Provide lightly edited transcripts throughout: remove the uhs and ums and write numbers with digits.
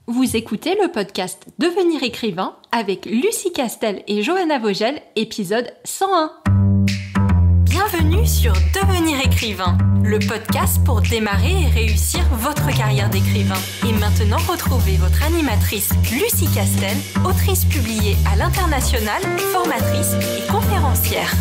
Vous écoutez le podcast Devenir écrivain avec Lucie Castel et Johanna Vogel, épisode 101. Bienvenue sur Devenir écrivain, le podcast pour démarrer et réussir votre carrière d'écrivain. Et maintenant, retrouvez votre animatrice Lucie Castel, autrice publiée à l'international, formatrice et conférencière.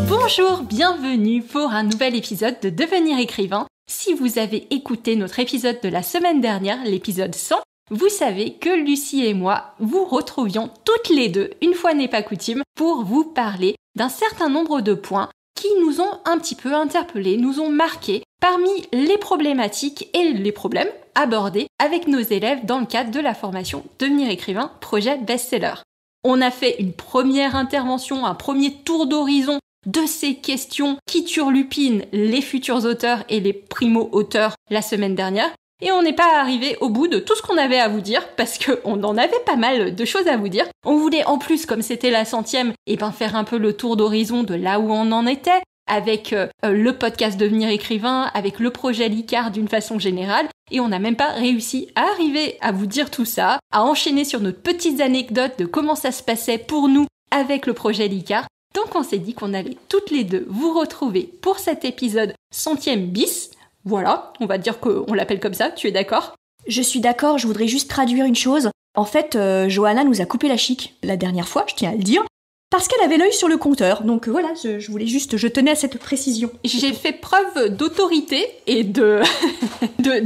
Bonjour, bienvenue pour un nouvel épisode de Devenir écrivain. Si vous avez écouté notre épisode de la semaine dernière, l'épisode 100, vous savez que Lucie et moi vous retrouvions toutes les deux, une fois n'est pas coutume, pour vous parler d'un certain nombre de points qui nous ont un petit peu interpellés, nous ont marqués parmi les problématiques et les problèmes abordés avec nos élèves dans le cadre de la formation Devenir écrivain, projet best-seller. On a fait une première intervention, un premier tour d'horizon de ces questions qui turlupinent les futurs auteurs et les primo-auteurs la semaine dernière. Et on n'est pas arrivé au bout de tout ce qu'on avait à vous dire, parce qu'on en avait pas mal de choses à vous dire. On voulait en plus, comme c'était la 100e, faire un peu le tour d'horizon de là où on en était, avec le podcast Devenir écrivain, avec le projet Licard d'une façon générale. Et on n'a même pas réussi à arriver à vous dire tout ça, à enchaîner sur nos petites anecdotes de comment ça se passait pour nous avec le projet Licard. Donc on s'est dit qu'on allait toutes les deux vous retrouver pour cet épisode 100e bis. Voilà, on va dire qu'on l'appelle comme ça, tu es d'accord ? Je suis d'accord, je voudrais juste traduire une chose. En fait, Johanna nous a coupé la chic la dernière fois, je tiens à le dire, parce qu'elle avait l'œil sur le compteur. Donc voilà, je tenais à cette précision. J'ai fait preuve d'autorité et de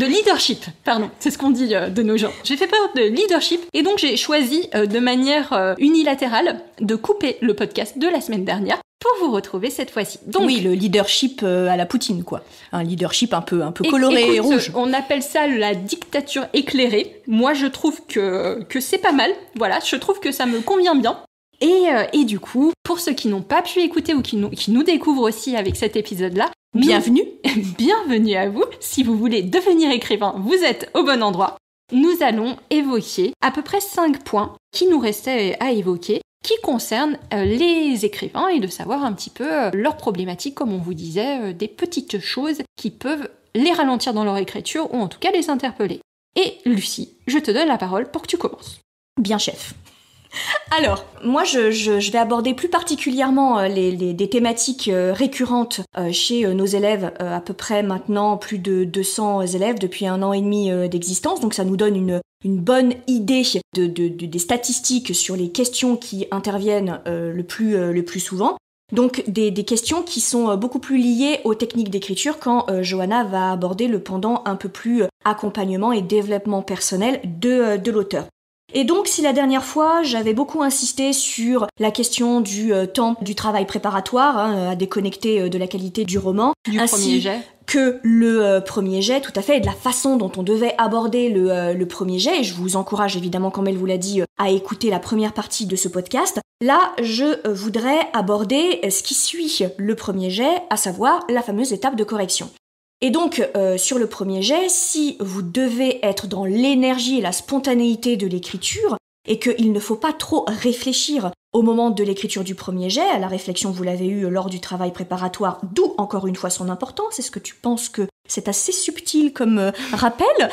leadership, pardon, c'est ce qu'on dit de nos gens. J'ai fait preuve de leadership et donc j'ai choisi de manière unilatérale de couper le podcast de la semaine dernière pour vous retrouver cette fois-ci. Donc, oui, le leadership à la Poutine, quoi. Un leadership un peu coloré et rouge. On appelle ça la dictature éclairée. Moi, je trouve que c'est pas mal. Voilà, je trouve que ça me convient bien. Et du coup, pour ceux qui n'ont pas pu écouter ou qui nous découvrent aussi avec cet épisode-là, bienvenue à vous. Si vous voulez devenir écrivain, vous êtes au bon endroit. Nous allons évoquer à peu près 5 points qui nous restaient à évoquer, qui concernent les écrivains et de savoir un petit peu leurs problématiques, comme on vous disait, des petites choses qui peuvent les ralentir dans leur écriture ou en tout cas les interpeller. Et Lucie, je te donne la parole pour que tu commences. Bien, chef. Alors, moi je vais aborder plus particulièrement des thématiques récurrentes chez nos élèves, à peu près maintenant plus de 200 élèves depuis 1 an et demi d'existence, donc ça nous donne une bonne idée des statistiques sur les questions qui interviennent le plus souvent. Donc des questions qui sont beaucoup plus liées aux techniques d'écriture quand Johanna va aborder le pendant un peu plus accompagnement et développement personnel de l'auteur. Et donc, si la dernière fois, j'avais beaucoup insisté sur la question du temps du travail préparatoire, à déconnecter de la qualité du roman, ainsi que le premier jet, tout à fait, et de la façon dont on devait aborder le premier jet, et je vous encourage évidemment, comme elle vous l'a dit, à écouter la première partie de ce podcast. Là, je voudrais aborder ce qui suit le premier jet, à savoir la fameuse étape de correction. Et donc, sur le premier jet, si vous devez être dans l'énergie et la spontanéité de l'écriture, et qu'il ne faut pas trop réfléchir au moment de l'écriture du premier jet, la réflexion vous l'avez eue lors du travail préparatoire, d'où encore une fois son importance, est-ce que tu penses que c'est assez subtil comme rappel ?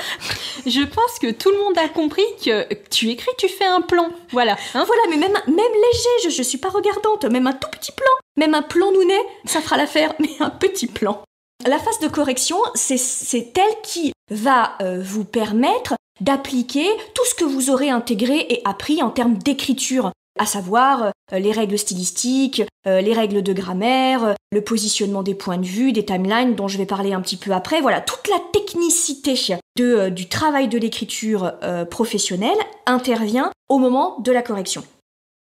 Je pense que tout le monde a compris que tu écris, tu fais un plan, voilà. Voilà, mais même léger, je suis pas regardante, même un tout petit plan, même un plan nounet, ça fera l'affaire, mais un petit plan. La phase de correction, c'est elle qui va vous permettre d'appliquer tout ce que vous aurez intégré et appris en termes d'écriture, à savoir les règles stylistiques, les règles de grammaire, le positionnement des points de vue, des timelines dont je vais parler un petit peu après. Voilà, toute la technicité du travail de l'écriture professionnelle intervient au moment de la correction.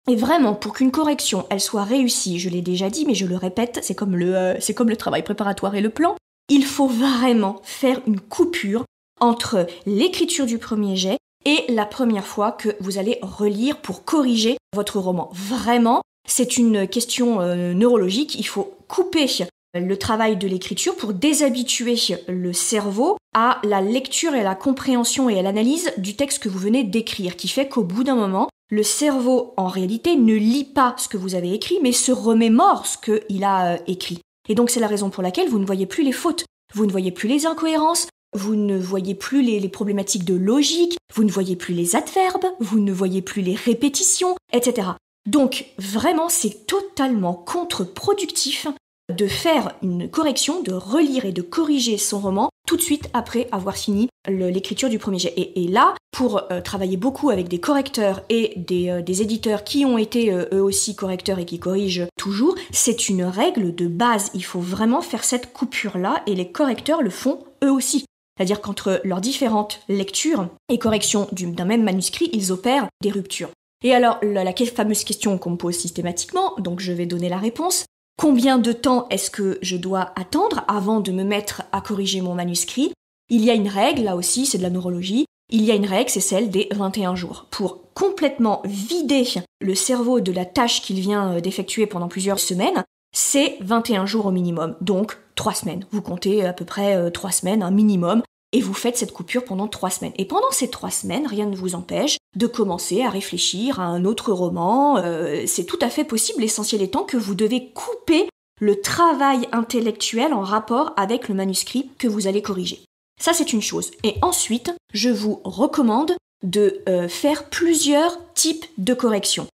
Et vraiment, pour qu'une correction, elle soit réussie, je l'ai déjà dit, mais je le répète, c'est comme le travail préparatoire et le plan, il faut vraiment faire une coupure entre l'écriture du premier jet et la première fois que vous allez relire pour corriger votre roman. Vraiment, c'est une question neurologique, il faut couper le travail de l'écriture pour déshabituer le cerveau à la lecture et à la compréhension et à l'analyse du texte que vous venez d'écrire, qui fait qu'au bout d'un moment, le cerveau, en réalité, ne lit pas ce que vous avez écrit, mais se remémore ce qu'il a écrit. Et donc c'est la raison pour laquelle vous ne voyez plus les fautes, vous ne voyez plus les incohérences, vous ne voyez plus les problématiques de logique, vous ne voyez plus les adverbes, vous ne voyez plus les répétitions, etc. Donc vraiment, c'est totalement contre-productif de faire une correction, de relire et de corriger son roman tout de suite après avoir fini l'écriture du premier jet. Et là, pour travailler beaucoup avec des correcteurs et des éditeurs qui ont été eux aussi correcteurs et qui corrigent toujours, c'est une règle de base. Il faut vraiment faire cette coupure-là et les correcteurs le font eux aussi. C'est-à-dire qu'entre leurs différentes lectures et corrections d'un même manuscrit, ils opèrent des ruptures. Et alors, la fameuse question qu'on me pose systématiquement, donc je vais donner la réponse. Combien de temps est-ce que je dois attendre avant de me mettre à corriger mon manuscrit ? Il y a une règle, là aussi, c'est de la neurologie. Il y a une règle, c'est celle des 21 jours. Pour complètement vider le cerveau de la tâche qu'il vient d'effectuer pendant plusieurs semaines, c'est 21 jours au minimum. Donc, 3 semaines. Vous comptez à peu près 3 semaines, un minimum. Et vous faites cette coupure pendant 3 semaines. Et pendant ces 3 semaines, rien ne vous empêche de commencer à réfléchir à un autre roman. C'est tout à fait possible, l'essentiel étant que vous devez couper le travail intellectuel en rapport avec le manuscrit que vous allez corriger. Ça, c'est une chose. Et ensuite, je vous recommande de faire plusieurs types de corrections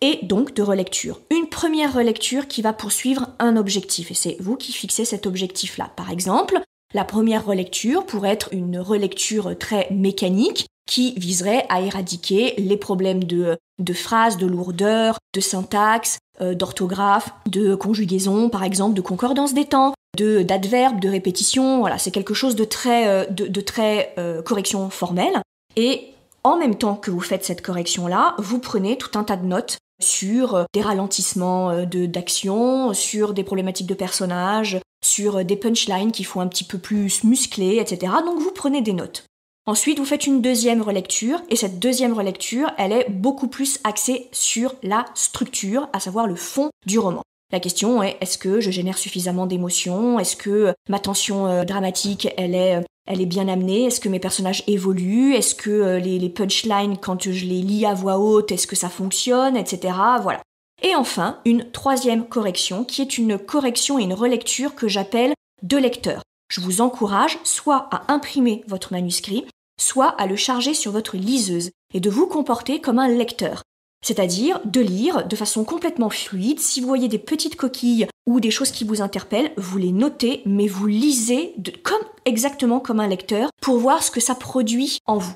et donc de relecture. Une première relecture qui va poursuivre un objectif, et c'est vous qui fixez cet objectif-là. Par exemple, la première relecture pourrait être une relecture très mécanique qui viserait à éradiquer les problèmes de phrases, de lourdeur, de syntaxe, d'orthographe, de conjugaison par exemple, de concordance des temps, d'adverbes, de répétition. Voilà, c'est quelque chose de très correction formelle. Et en même temps que vous faites cette correction-là, vous prenez tout un tas de notes sur des ralentissements d'action, sur des problématiques de personnages, sur des punchlines qui font un petit peu plus musclés, etc. Donc vous prenez des notes. Ensuite, vous faites une deuxième relecture, et cette deuxième relecture, elle est beaucoup plus axée sur la structure, à savoir le fond du roman. La question est, est-ce que je génère suffisamment d'émotions ? Est-ce que ma tension dramatique, elle est bien amenée ? Est-ce que mes personnages évoluent ? Est-ce que les punchlines, quand je les lis à voix haute, est-ce que ça fonctionne ? Etc. Voilà. Et enfin, une troisième correction, qui est une correction et une relecture que j'appelle de lecteur. Je vous encourage soit à imprimer votre manuscrit, soit à le charger sur votre liseuse et de vous comporter comme un lecteur. C'est-à-dire de lire de façon complètement fluide. Si vous voyez des petites coquilles ou des choses qui vous interpellent, vous les notez, mais vous lisez exactement comme un lecteur pour voir ce que ça produit en vous.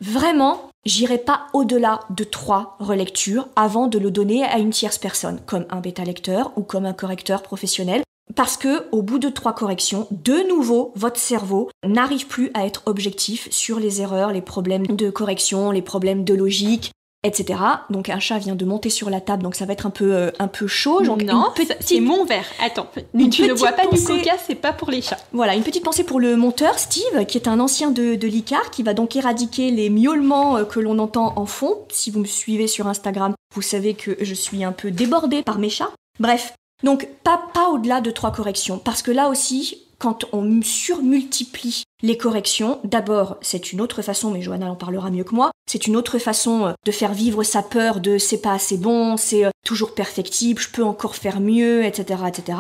Vraiment, j'irai pas au-delà de 3 relectures avant de le donner à une tierce personne, comme un bêta-lecteur ou comme un correcteur professionnel, parce que au bout de 3 corrections, de nouveau, votre cerveau n'arrive plus à être objectif sur les erreurs, les problèmes de correction, les problèmes de logique, etc. Donc un chat vient de monter sur la table, donc ça va être un peu chaud. Donc non, c'est mon verre. Attends, tu ne bois pas du coca, c'est pas pour les chats. Voilà, une petite pensée pour le monteur Steve, qui est un ancien de l'ICAR, qui va donc éradiquer les miaulements que l'on entend en fond. Si vous me suivez sur Instagram, vous savez que je suis un peu débordée par mes chats. Bref, donc pas au-delà de 3 corrections, parce que là aussi, quand on surmultiplie les corrections, d'abord, c'est une autre façon, mais Johanna en parlera mieux que moi, c'est une autre façon de faire vivre sa peur de c'est pas assez bon, c'est toujours perfectible, je peux encore faire mieux, etc., etc.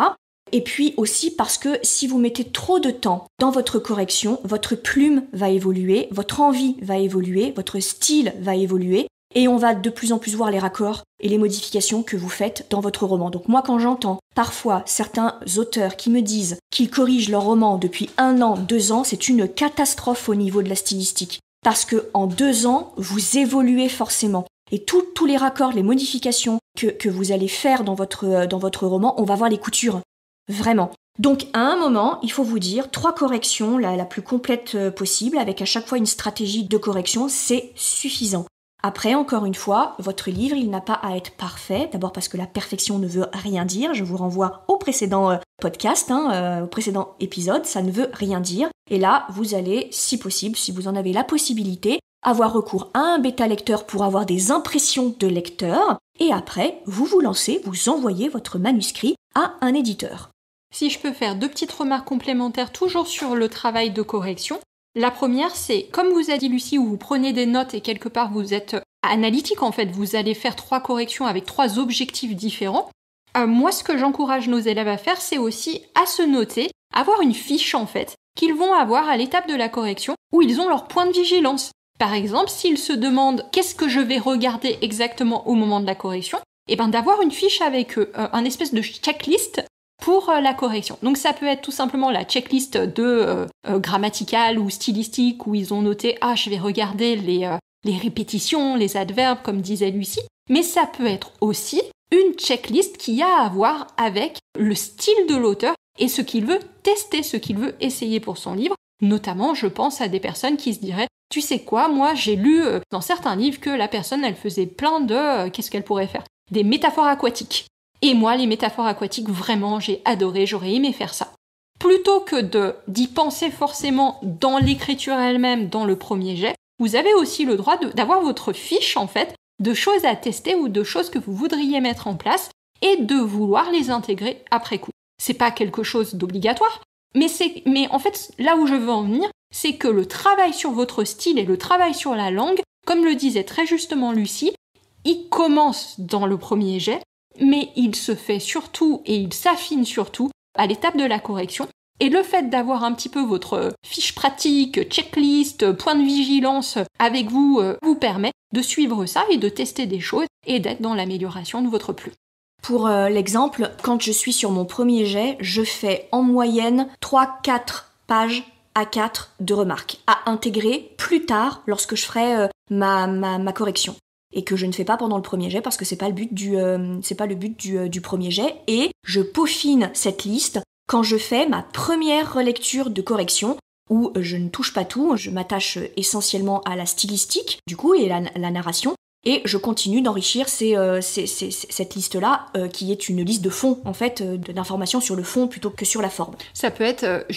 Et puis aussi parce que si vous mettez trop de temps dans votre correction, votre plume va évoluer, votre envie va évoluer, votre style va évoluer, et on va de plus en plus voir les raccords et les modifications que vous faites dans votre roman. Donc moi, quand j'entends parfois certains auteurs qui me disent qu'ils corrigent leur roman depuis 1 an, 2 ans, c'est une catastrophe au niveau de la stylistique. Parce que en 2 ans, vous évoluez forcément. Et tous les raccords, les modifications que vous allez faire dans votre roman, on va voir les coutures. Vraiment. Donc à un moment, il faut vous dire 3 corrections, la plus complète possible, avec à chaque fois une stratégie de correction, c'est suffisant. Après, encore une fois, votre livre, il n'a pas à être parfait. D'abord parce que la perfection ne veut rien dire. Je vous renvoie au précédent podcast, au précédent épisode. Ça ne veut rien dire. Et là, vous allez, si possible, si vous en avez la possibilité, avoir recours à un bêta-lecteur pour avoir des impressions de lecteur. Et après, vous lancez, vous envoyez votre manuscrit à un éditeur. Si je peux faire 2 petites remarques complémentaires, toujours sur le travail de correction. La première, c'est, comme vous a dit Lucie, où vous prenez des notes et quelque part vous êtes analytique en fait, vous allez faire 3 corrections avec 3 objectifs différents. Moi, ce que j'encourage nos élèves à faire, c'est aussi à se noter, avoir une fiche en fait, qu'ils vont avoir à l'étape de la correction où ils ont leur point de vigilance. Par exemple, s'ils se demandent qu'est-ce que je vais regarder exactement au moment de la correction, et ben d'avoir une fiche avec eux, un espèce de checklist pour la correction. Donc ça peut être tout simplement la checklist de grammaticale ou stylistique où ils ont noté « Ah, je vais regarder les répétitions, les adverbes », comme disait Lucie. Mais ça peut être aussi une checklist qui a à voir avec le style de l'auteur et ce qu'il veut tester, ce qu'il veut essayer pour son livre. Notamment, je pense à des personnes qui se diraient « Tu sais quoi, moi j'ai lu dans certains livres que la personne, elle faisait plein de... qu'est-ce qu'elle pourrait faire ? Des métaphores aquatiques. Et moi, les métaphores aquatiques, vraiment, j'ai adoré, j'aurais aimé faire ça. » Plutôt que d'y penser forcément dans l'écriture elle-même, dans le premier jet, vous avez aussi le droit d'avoir votre fiche, en fait, de choses à tester ou de choses que vous voudriez mettre en place et de vouloir les intégrer après coup. C'est pas quelque chose d'obligatoire, mais en fait, là où je veux en venir, c'est que le travail sur votre style et le travail sur la langue, comme le disait très justement Lucie, il commence dans le premier jet, mais il se fait surtout et il s'affine surtout à l'étape de la correction. Et le fait d'avoir un petit peu votre fiche pratique, checklist, point de vigilance avec vous, vous permet de suivre ça et de tester des choses et d'être dans l'amélioration de votre plume. Pour l'exemple, quand je suis sur mon premier jet, je fais en moyenne 3-4 pages A4 de remarques à intégrer plus tard lorsque je ferai ma correction. Et que je ne fais pas pendant le premier jet parce que c'est pas le but du premier jet. Et je peaufine cette liste quand je fais ma première relecture de correction où je ne touche pas tout, je m'attache essentiellement à la stylistique du coup et la narration. Et je continue d'enrichir cette liste-là, qui est une liste de fond, en fait, d'informations sur le fond plutôt que sur la forme. Ça peut être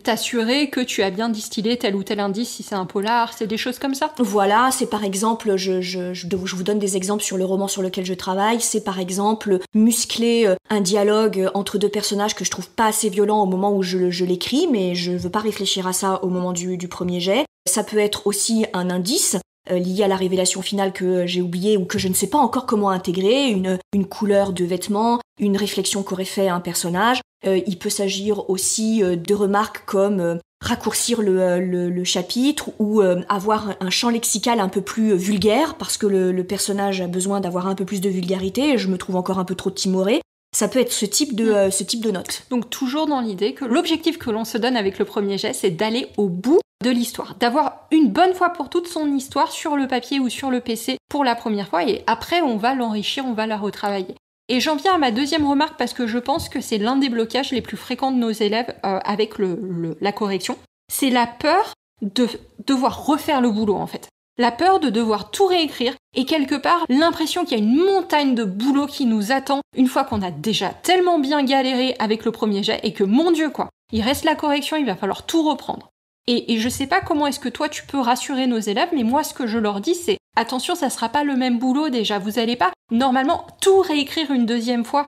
t'assurer que tu as bien distillé tel ou tel indice, si c'est un polar, c'est des choses comme ça. Voilà, c'est par exemple, je vous donne des exemples sur le roman sur lequel je travaille, c'est par exemple muscler un dialogue entre deux personnages que je trouve pas assez violent au moment où je l'écris, mais je veux pas réfléchir à ça au moment du premier jet. Ça peut être aussi un indice, lié à la révélation finale que j'ai oubliée ou que je ne sais pas encore comment intégrer, une couleur de vêtements, une réflexion qu'aurait fait un personnage. Il peut s'agir aussi de remarques comme raccourcir le chapitre ou avoir un champ lexical un peu plus vulgaire parce que le personnage a besoin d'avoir un peu plus de vulgarité et je me trouve encore un peu trop timorée. Ça peut être ce type de note. Donc toujours dans l'idée que l'objectif que l'on se donne avec le premier jet, c'est d'aller au bout de l'histoire, d'avoir une bonne fois pour toutes son histoire sur le papier ou sur le PC pour la première fois et après on va l'enrichir, on va la retravailler. Et j'en viens à ma deuxième remarque parce que je pense que c'est l'un des blocages les plus fréquents de nos élèves avec la correction. C'est la peur de devoir refaire le boulot en fait. La peur de devoir tout réécrire et quelque part l'impression qu'il y a une montagne de boulot qui nous attend une fois qu'on a déjà tellement bien galéré avec le premier jet et que mon Dieu quoi, il reste la correction, il va falloir tout reprendre. Et je sais pas comment est-ce que toi tu peux rassurer nos élèves, mais moi ce que je leur dis c'est attention, ça sera pas le même boulot déjà, vous allez pas normalement tout réécrire une deuxième fois.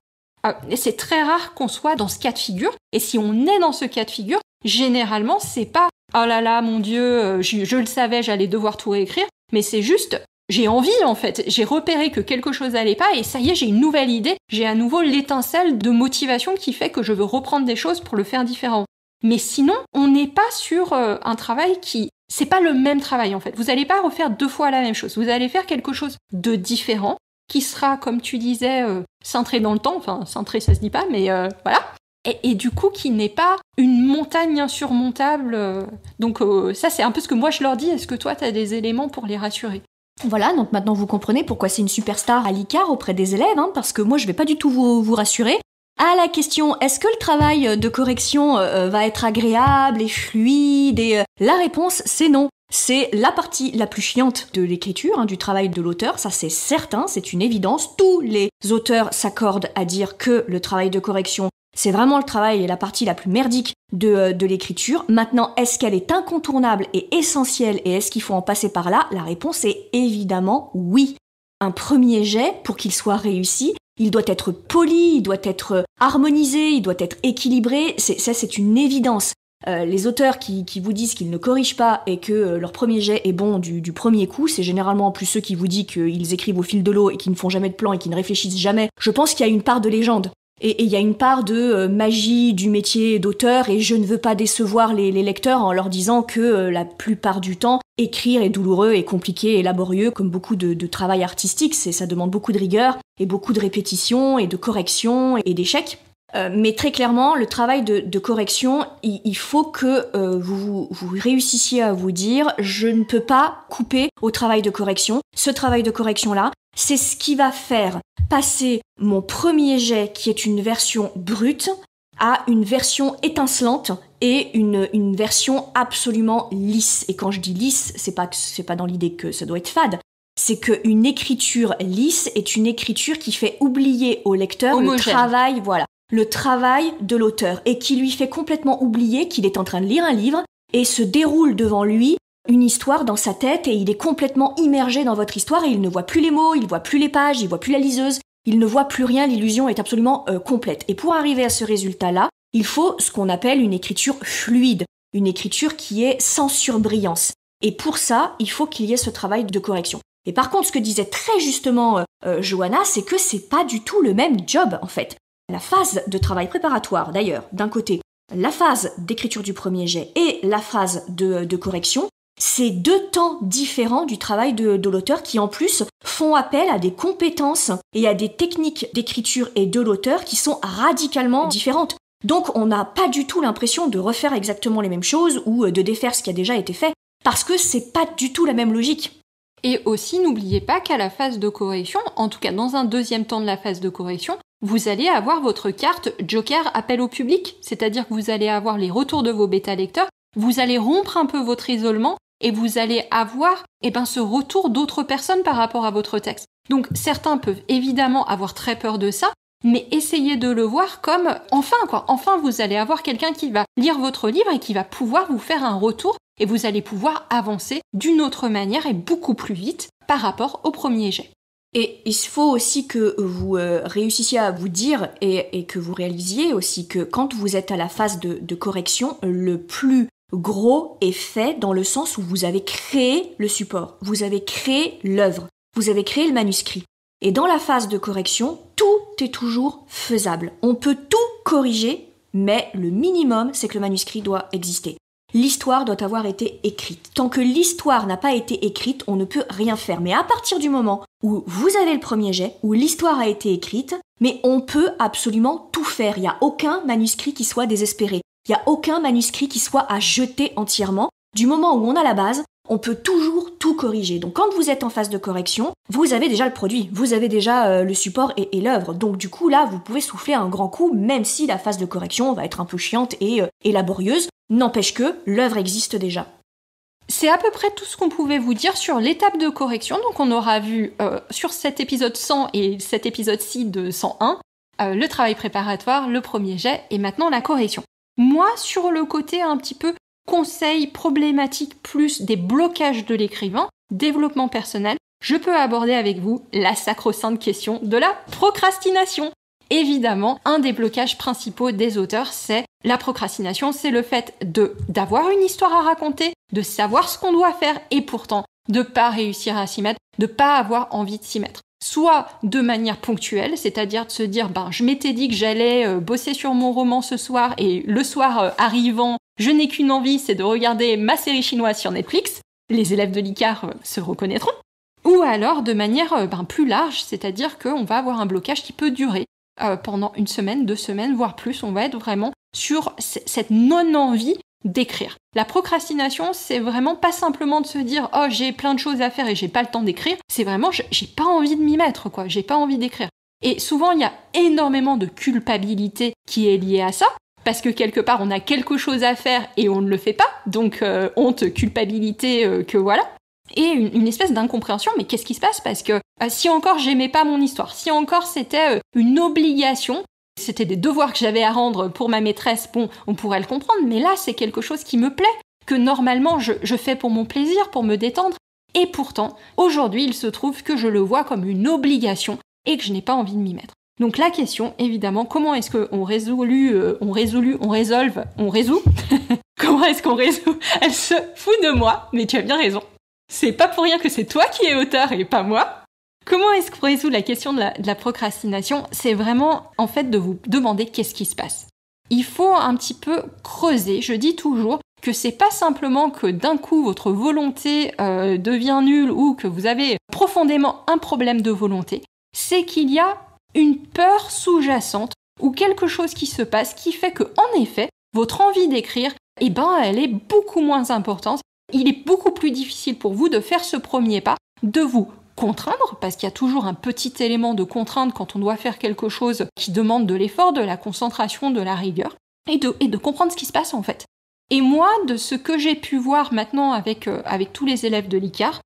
C'est très rare qu'on soit dans ce cas de figure, et si on est dans ce cas de figure, généralement c'est pas oh là là mon Dieu, je le savais, j'allais devoir tout réécrire, mais c'est juste j'ai envie en fait, j'ai repéré que quelque chose allait pas et ça y est, j'ai une nouvelle idée, j'ai à nouveau l'étincelle de motivation qui fait que je veux reprendre des choses pour le faire différent. Mais sinon, on n'est pas sur un travail qui... C'est pas le même travail en fait. Vous n'allez pas refaire deux fois la même chose. Vous allez faire quelque chose de différent qui sera, comme tu disais, cintré dans le temps. Enfin, cintré, ça se dit pas, mais voilà. Et du coup, qui n'est pas une montagne insurmontable. Donc ça, c'est un peu ce que moi je leur dis. Est-ce que toi, tu as des éléments pour les rassurer ? Voilà, donc maintenant vous comprenez pourquoi c'est une superstar à l'ICAR auprès des élèves, hein, parce que moi je vais pas du tout vous rassurer. À la question, est-ce que le travail de correction va être agréable et fluide la réponse, c'est non. C'est la partie la plus chiante de l'écriture, hein, du travail de l'auteur, ça c'est certain, c'est une évidence. Tous les auteurs s'accordent à dire que le travail de correction, c'est vraiment le travail et la partie la plus merdique de l'écriture. Maintenant, est-ce qu'elle est incontournable et essentielle et est-ce qu'il faut en passer par là ? La réponse est évidemment oui. Un premier jet, pour qu'il soit réussi, il doit être poli, il doit être harmonisé, il doit être équilibré, c'est une évidence. Les auteurs qui vous disent qu'ils ne corrigent pas et que leur premier jet est bon du premier coup, c'est généralement en plus ceux qui vous disent qu'ils écrivent au fil de l'eau et qui ne font jamais de plan et qui ne réfléchissent jamais. Je pense qu'il y a une part de légende Et il y a une part de magie du métier d'auteur, et je ne veux pas décevoir les lecteurs en leur disant que la plupart du temps, écrire est douloureux et compliqué et laborieux, comme beaucoup de travail artistique. Ça demande beaucoup de rigueur et beaucoup de répétition et de correction et d'échecs. Mais très clairement, le travail de correction, il faut que vous réussissiez à vous dire « je ne peux pas couper au travail de correction ». Ce travail de correction-là, c'est ce qui va faire passer mon premier jet, qui est une version brute, à une version étincelante et une version absolument lisse. Et quand je dis lisse, c'est pas dans l'idée que ça doit être fade. C'est qu'une écriture lisse est une écriture qui fait oublier au lecteur le travail de l'auteur, et qui lui fait complètement oublier qu'il est en train de lire un livre et se déroule devant lui une histoire dans sa tête, et il est complètement immergé dans votre histoire, et il ne voit plus les mots, il voit plus les pages, il voit plus la liseuse, il ne voit plus rien, l'illusion est absolument complète. Et pour arriver à ce résultat-là, il faut ce qu'on appelle une écriture fluide, une écriture qui est sans surbrillance. Et pour ça, il faut qu'il y ait ce travail de correction. Et par contre, ce que disait très justement Johanna, c'est que c'est pas du tout le même job, en fait. La phase de travail préparatoire, d'ailleurs, d'un côté, la phase d'écriture du premier jet et la phase de correction, c'est 2 temps différents du travail de l'auteur, qui en plus font appel à des compétences et à des techniques d'écriture et de l'auteur qui sont radicalement différentes. Donc on n'a pas du tout l'impression de refaire exactement les mêmes choses ou de défaire ce qui a déjà été fait, parce que c'est pas du tout la même logique. Et aussi, n'oubliez pas qu'à la phase de correction, en tout cas dans un deuxième temps de la phase de correction, vous allez avoir votre carte Joker appel au public, c'est-à-dire que vous allez avoir les retours de vos bêta-lecteurs, vous allez rompre un peu votre isolement, et vous allez avoir ce retour d'autres personnes par rapport à votre texte. Donc certains peuvent évidemment avoir très peur de ça, mais essayez de le voir comme enfin vous allez avoir quelqu'un qui va lire votre livre et qui va pouvoir vous faire un retour, et vous allez pouvoir avancer d'une autre manière et beaucoup plus vite par rapport au premier jet. Et il faut aussi que vous réussissiez à vous dire et que vous réalisiez aussi que quand vous êtes à la phase de correction, le plus gros est fait dans le sens où vous avez créé le support, vous avez créé l'œuvre, vous avez créé le manuscrit. Et dans la phase de correction, tout est toujours faisable. On peut tout corriger, mais le minimum, c'est que le manuscrit doit exister. L'histoire doit avoir été écrite. Tant que l'histoire n'a pas été écrite, on ne peut rien faire. Mais à partir du moment où vous avez le premier jet, où l'histoire a été écrite, mais on peut absolument tout faire. Il n'y a aucun manuscrit qui soit désespéré. Il n'y a aucun manuscrit qui soit à jeter entièrement. Du moment où on a la base, on peut toujours tout corriger. Donc quand vous êtes en phase de correction, vous avez déjà le produit, vous avez déjà le support et l'œuvre. Donc du coup là, vous pouvez souffler un grand coup, même si la phase de correction va être un peu chiante et laborieuse. N'empêche que l'œuvre existe déjà. C'est à peu près tout ce qu'on pouvait vous dire sur l'étape de correction. Donc on aura vu sur cet épisode 100 et cet épisode-ci de 101, le travail préparatoire, le premier jet et maintenant la correction. Moi, sur le côté un petit peu conseil problématique plus des blocages de l'écrivain, développement personnel, je peux aborder avec vous la sacro-sainte question de la procrastination. Évidemment, un des blocages principaux des auteurs, c'est la procrastination, c'est le fait d'avoir une histoire à raconter, de savoir ce qu'on doit faire et pourtant de pas réussir à s'y mettre, de pas avoir envie de s'y mettre. Soit de manière ponctuelle, c'est-à-dire de se dire je m'étais dit que j'allais bosser sur mon roman ce soir et le soir arrivant, je n'ai qu'une envie, c'est de regarder ma série chinoise sur Netflix. Les élèves de l'ICAR se reconnaîtront. Ou alors de manière plus large, c'est-à-dire qu'on va avoir un blocage qui peut durer pendant 1 semaine, 2 semaines, voire plus. On va être vraiment sur cette non-envie d'écrire. La procrastination, c'est vraiment pas simplement de se dire « Oh, j'ai plein de choses à faire et j'ai pas le temps d'écrire », c'est vraiment « J'ai pas envie de m'y mettre, quoi, j'ai pas envie d'écrire ». Et souvent, il y a énormément de culpabilité qui est liée à ça, parce que quelque part, on a quelque chose à faire et on ne le fait pas, donc honte, culpabilité, que voilà. Et une espèce d'incompréhension, mais qu'est-ce qui se passe ? Parce que si encore j'aimais pas mon histoire, si encore c'était une obligation, c'était des devoirs que j'avais à rendre pour ma maîtresse, bon, on pourrait le comprendre, mais là, c'est quelque chose qui me plaît, que normalement, je fais pour mon plaisir, pour me détendre. Et pourtant, aujourd'hui, il se trouve que je le vois comme une obligation et que je n'ai pas envie de m'y mettre. Donc la question, évidemment, comment est-ce qu'on résout Comment est-ce qu'on résout ? Elle se fout de moi, mais tu as bien raison. C'est pas pour rien que c'est toi qui es auteur et pas moi. Comment est-ce qu'on résout la question de la procrastination? C'est vraiment, en fait, de vous demander qu'est-ce qui se passe. Il faut un petit peu creuser. Je dis toujours que c'est pas simplement que d'un coup votre volonté devient nulle ou que vous avez profondément un problème de volonté. C'est qu'il y a une peur sous-jacente ou quelque chose qui se passe qui fait que, en effet, votre envie d'écrire, elle est beaucoup moins importante. Il est beaucoup plus difficile pour vous de faire ce premier pas, de vous contraindre, parce qu'il y a toujours un petit élément de contrainte quand on doit faire quelque chose qui demande de l'effort, de la concentration, de la rigueur, et de comprendre ce qui se passe en fait. Et moi, de ce que j'ai pu voir maintenant avec tous les élèves de l'ICAR,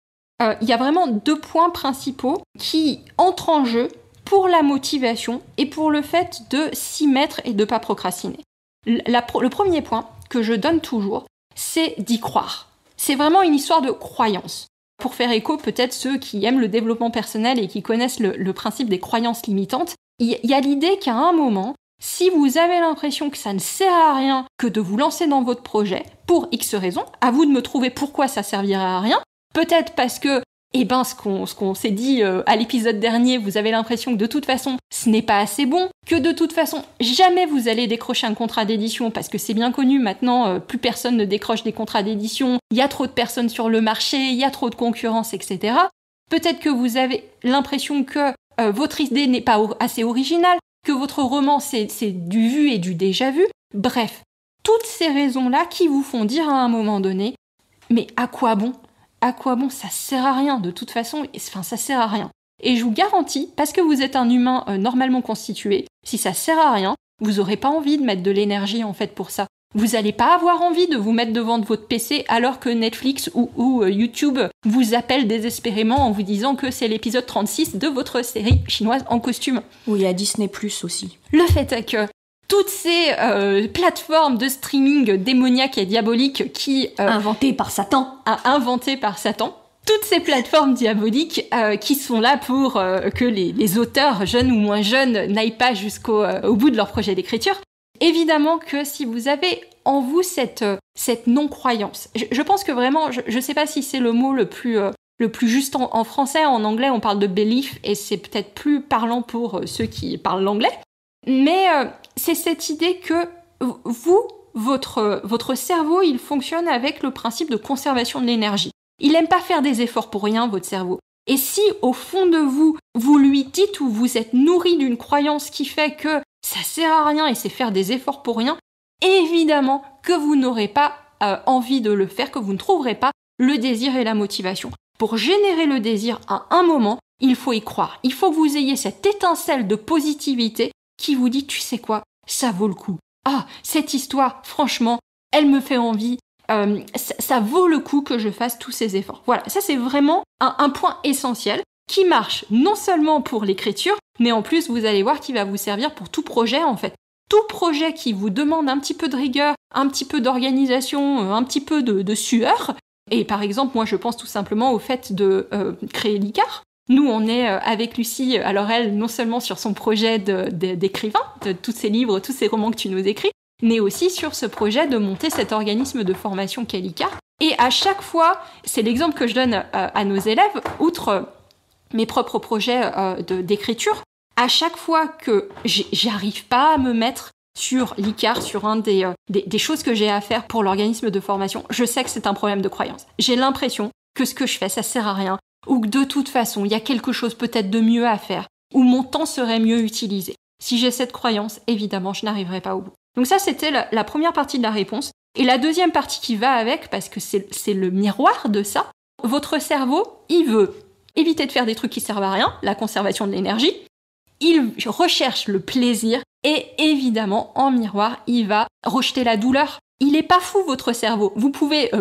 il y a vraiment 2 points principaux qui entrent en jeu pour la motivation et pour le fait de s'y mettre et de ne pas procrastiner. Le premier point que je donne toujours, c'est d'y croire. C'est vraiment une histoire de croyance. Pour faire écho, peut-être ceux qui aiment le développement personnel et qui connaissent le principe des croyances limitantes, il y a l'idée qu'à un moment, si vous avez l'impression que ça ne sert à rien que de vous lancer dans votre projet, pour X raisons, à vous de me trouver pourquoi ça servirait à rien, peut-être parce que ce qu'on s'est dit à l'épisode dernier, vous avez l'impression que de toute façon, ce n'est pas assez bon, que de toute façon, jamais vous allez décrocher un contrat d'édition, parce que c'est bien connu maintenant, plus personne ne décroche des contrats d'édition, il y a trop de personnes sur le marché, il y a trop de concurrence, etc. Peut-être que vous avez l'impression que votre idée n'est pas assez originale, que votre roman, c'est du vu et du déjà vu. Bref, toutes ces raisons-là qui vous font dire à un moment donné, mais à quoi bon ? À quoi bon? Ça sert à rien, de toute façon, ça sert à rien. Et je vous garantis, parce que vous êtes un humain normalement constitué, si ça sert à rien, vous aurez pas envie de mettre de l'énergie en fait pour ça. Vous allez pas avoir envie de vous mettre devant votre PC alors que Netflix ou YouTube vous appelle désespérément en vous disant que c'est l'épisode 36 de votre série chinoise en costume. Oui, il y a Disney+ aussi. Le fait est que toutes ces plateformes de streaming démoniaques et diaboliques qui... inventées par Satan. Toutes ces plateformes diaboliques qui sont là pour que les auteurs, jeunes ou moins jeunes, n'aillent pas au bout de leur projet d'écriture. Évidemment que si vous avez en vous cette non-croyance, je pense que vraiment, je ne sais pas si c'est le mot le plus juste en français, en anglais on parle de belief et c'est peut-être plus parlant pour ceux qui parlent l'anglais, mais c'est cette idée que votre cerveau, il fonctionne avec le principe de conservation de l'énergie. Il n'aime pas faire des efforts pour rien, votre cerveau. Et si, au fond de vous, vous lui dites ou vous êtes nourri d'une croyance qui fait que ça sert à rien et c'est faire des efforts pour rien, évidemment que vous n'aurez pas envie de le faire, que vous ne trouverez pas le désir et la motivation. Pour générer le désir à un moment, il faut y croire. Il faut que vous ayez cette étincelle de positivité qui vous dit, tu sais quoi, ça vaut le coup. Ah, cette histoire, franchement, elle me fait envie. Ça vaut le coup que je fasse tous ces efforts. Voilà, ça c'est vraiment un point essentiel qui marche non seulement pour l'écriture, mais en plus vous allez voir qu'il va vous servir pour tout projet en fait. Tout projet qui vous demande un petit peu de rigueur, un petit peu d'organisation, un petit peu de sueur. Et par exemple, moi je pense tout simplement au fait de créer l'ICAR. Nous, on est avec Lucie, alors elle, non seulement sur son projet d'écrivain, de tous ces livres, tous ces romans que tu nous écris, mais aussi sur ce projet de monter cet organisme de formation qu'est l'ICAR. Et à chaque fois, c'est l'exemple que je donne à nos élèves, outre mes propres projets d'écriture, à chaque fois que j'arrive pas à me mettre sur l'ICAR, sur un des choses que j'ai à faire pour l'organisme de formation, je sais que c'est un problème de croyance. J'ai l'impression que ce que je fais, ça sert à rien, ou que de toute façon, il y a quelque chose peut-être de mieux à faire, ou mon temps serait mieux utilisé. Si j'ai cette croyance, évidemment, je n'arriverai pas au bout. Donc ça, c'était la première partie de la réponse. Et la deuxième partie qui va avec, parce que c'est le miroir de ça, votre cerveau, il veut éviter de faire des trucs qui servent à rien, la conservation de l'énergie, il recherche le plaisir, et évidemment, en miroir, il va rejeter la douleur. Il est pas fou, votre cerveau. Vous pouvez,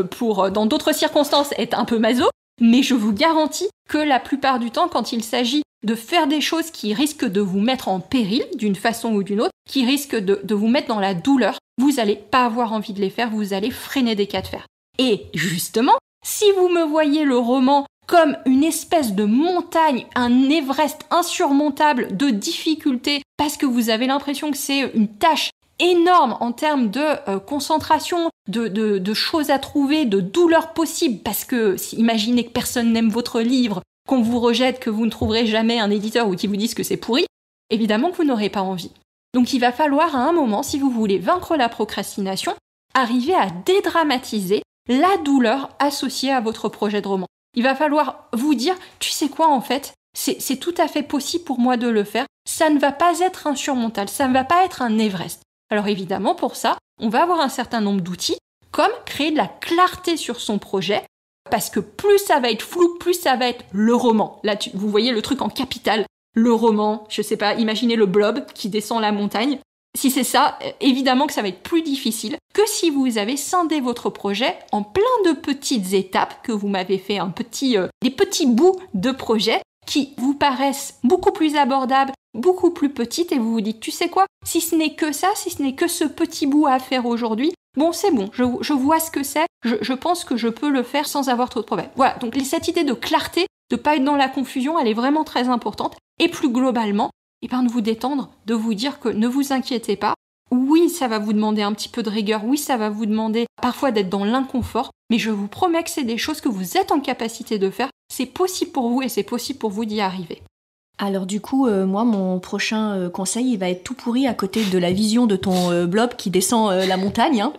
dans d'autres circonstances, être un peu maso, mais je vous garantis que la plupart du temps, quand il s'agit de faire des choses qui risquent de vous mettre en péril, d'une façon ou d'une autre, qui risquent de vous mettre dans la douleur, vous n'allez pas avoir envie de les faire, vous allez freiner des cas de fer. Et justement, si vous me voyez le roman comme une espèce de montagne, un Everest insurmontable de difficultés, parce que vous avez l'impression que c'est une tâche énorme en termes de concentration, de choses à trouver, de douleurs possibles, parce que imaginez que personne n'aime votre livre, qu'on vous rejette, que vous ne trouverez jamais un éditeur ou qui vous dise que c'est pourri, évidemment que vous n'aurez pas envie. Donc il va falloir à un moment, si vous voulez vaincre la procrastination, arriver à dédramatiser la douleur associée à votre projet de roman. Il va falloir vous dire, tu sais quoi en fait, c'est tout à fait possible pour moi de le faire, ça ne va pas être insurmontable, ça ne va pas être un Everest. Alors évidemment pour ça, on va avoir un certain nombre d'outils, comme créer de la clarté sur son projet, parce que plus ça va être flou, plus ça va être le roman. Là, vous voyez le truc en capital, le roman, je sais pas, imaginez le blob qui descend la montagne. Si c'est ça, évidemment que ça va être plus difficile que si vous avez scindé votre projet en plein de petites étapes, que vous m'avez fait des petits bouts de projet qui vous paraissent beaucoup plus abordables, beaucoup plus petites, et vous vous dites, tu sais quoi, si ce n'est que ça, si ce n'est que ce petit bout à faire aujourd'hui, bon, c'est bon, je vois ce que c'est, je pense que je peux le faire sans avoir trop de problèmes. Voilà, donc cette idée de clarté, de pas être dans la confusion, elle est vraiment très importante, et plus globalement, de vous détendre, de vous dire que ne vous inquiétez pas. Oui, ça va vous demander un petit peu de rigueur, oui, ça va vous demander parfois d'être dans l'inconfort, mais je vous promets que c'est des choses que vous êtes en capacité de faire, c'est possible pour vous et c'est possible pour vous d'y arriver. Alors du coup, moi, mon prochain conseil, il va être tout pourri à côté de la vision de ton blob qui descend la montagne. Hein.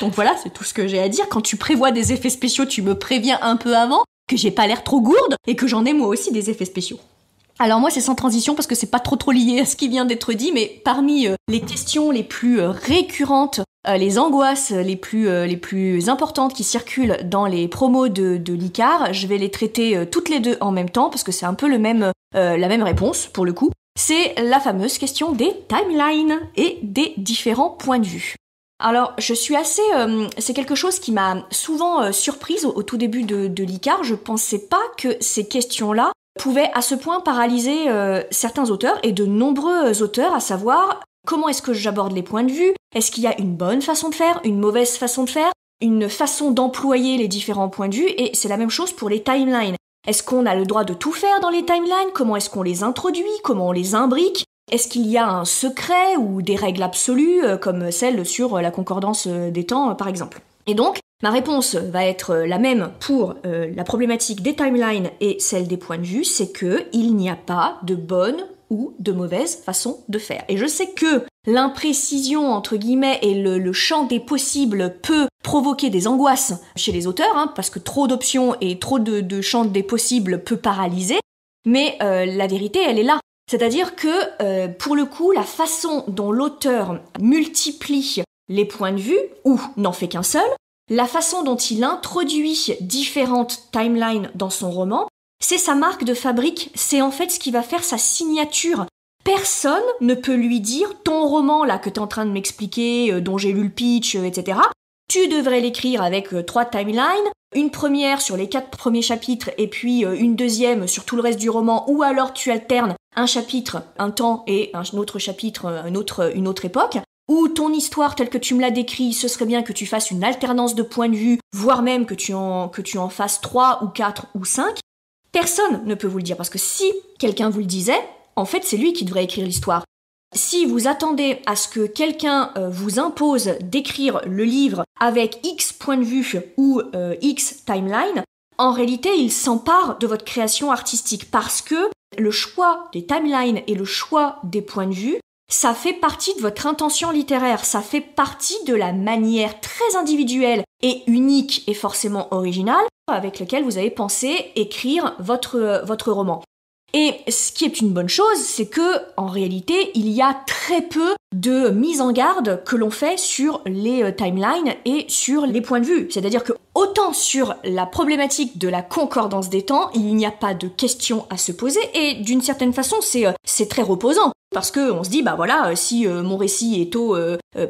Donc voilà, c'est tout ce que j'ai à dire. Quand tu prévois des effets spéciaux, tu me préviens un peu avant, que j'ai pas l'air trop gourde et que j'en ai moi aussi des effets spéciaux. Alors moi c'est sans transition parce que c'est pas trop lié à ce qui vient d'être dit, mais parmi les questions les plus récurrentes, les angoisses les plus importantes qui circulent dans les promos de l'ICAR, je vais les traiter toutes les deux en même temps parce que c'est un peu la même réponse pour le coup. C'est la fameuse question des timelines et des différents points de vue. Alors, je suis assez... c'est quelque chose qui m'a souvent surprise au tout début de l'ICAR. Je pensais pas que ces questions-là pouvaient à ce point paralyser certains auteurs, et de nombreux auteurs, à savoir comment est-ce que j'aborde les points de vue, est-ce qu'il y a une bonne façon de faire, une mauvaise façon de faire, une façon d'employer les différents points de vue, et c'est la même chose pour les timelines. Est-ce qu'on a le droit de tout faire dans les timelines? Comment est-ce qu'on les introduit? Comment on les imbrique? Est-ce qu'il y a un secret ou des règles absolues, comme celle sur la concordance des temps, par exemple? Et donc, ma réponse va être la même pour la problématique des timelines et celle des points de vue, c'est que il n'y a pas de bonne ou de mauvaise façon de faire. Et je sais que l'imprécision, entre guillemets, et le champ des possibles peut provoquer des angoisses chez les auteurs, hein, parce que trop d'options et trop de champ des possibles peut paralyser, mais la vérité, elle est là. C'est-à-dire que, pour le coup, la façon dont l'auteur multiplie les points de vue, ou n'en fait qu'un seul, la façon dont il introduit différentes timelines dans son roman, c'est sa marque de fabrique, c'est en fait ce qui va faire sa signature. Personne ne peut lui dire « ton roman là que tu es en train de m'expliquer, dont j'ai lu le pitch, etc. » Tu devrais l'écrire avec 3 timelines, une première sur les 4 premiers chapitres et puis une deuxième sur tout le reste du roman, ou alors tu alternes un chapitre, un temps, et un autre chapitre, une autre époque, ou ton histoire telle que tu me l'as décrit, ce serait bien que tu fasses une alternance de points de vue, voire même que tu en fasses 3 ou 4 ou 5. Personne ne peut vous le dire, parce que si quelqu'un vous le disait, en fait c'est lui qui devrait écrire l'histoire. Si vous attendez à ce que quelqu'un vous impose d'écrire le livre avec X point de vue ou X timeline, en réalité, il s'empare de votre création artistique parce que le choix des timelines et le choix des points de vue, ça fait partie de votre intention littéraire, ça fait partie de la manière très individuelle et unique et forcément originale avec laquelle vous avez pensé écrire votre roman. Et ce qui est une bonne chose, c'est que, en réalité, il y a très peu de mise en garde que l'on fait sur les timelines et sur les points de vue. C'est-à-dire que, autant sur la problématique de la concordance des temps, il n'y a pas de questions à se poser, et d'une certaine façon, c'est très reposant. Parce que on se dit, bah voilà, si mon récit est au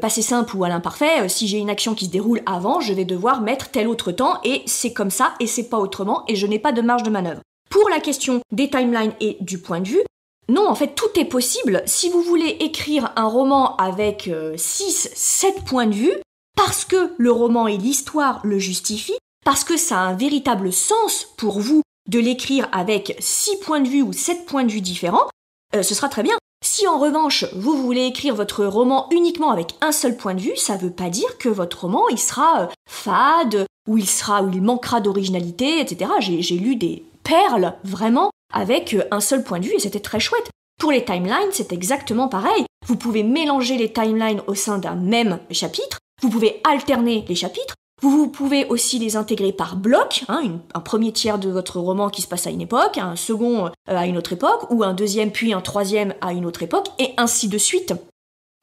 passé simple ou à l'imparfait, si j'ai une action qui se déroule avant, je vais devoir mettre tel autre temps, et c'est comme ça, et c'est pas autrement, et je n'ai pas de marge de manœuvre. Pour la question des timelines et du point de vue, non, en fait, tout est possible. Si vous voulez écrire un roman avec 6, 7 points de vue, parce que le roman et l'histoire le justifient, parce que ça a un véritable sens pour vous de l'écrire avec 6 points de vue ou 7 points de vue différents, ce sera très bien. Si en revanche, vous voulez écrire votre roman uniquement avec un seul point de vue, ça veut pas dire que votre roman, il sera fade, ou il manquera d'originalité, etc. J'ai lu des perles, vraiment, avec un seul point de vue, et c'était très chouette. Pour les timelines, c'est exactement pareil. Vous pouvez mélanger les timelines au sein d'un même chapitre, vous pouvez alterner les chapitres, vous pouvez aussi les intégrer par bloc, un premier tiers de votre roman qui se passe à une époque, un second à une autre époque, ou un deuxième puis un troisième à une autre époque, et ainsi de suite.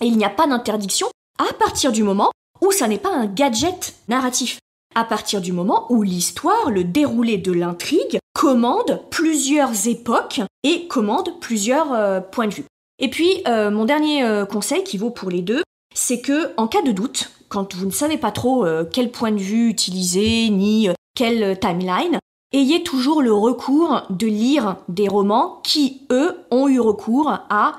Et il n'y a pas d'interdiction à partir du moment où ça n'est pas un gadget narratif. À partir du moment où l'histoire, le déroulé de l'intrigue, commande plusieurs époques et commande plusieurs points de vue. Et puis, mon dernier conseil qui vaut pour les deux, c'est que en cas de doute, quand vous ne savez pas trop quel point de vue utiliser, ni quelle timeline, ayez toujours le recours de lire des romans qui, eux, ont eu recours à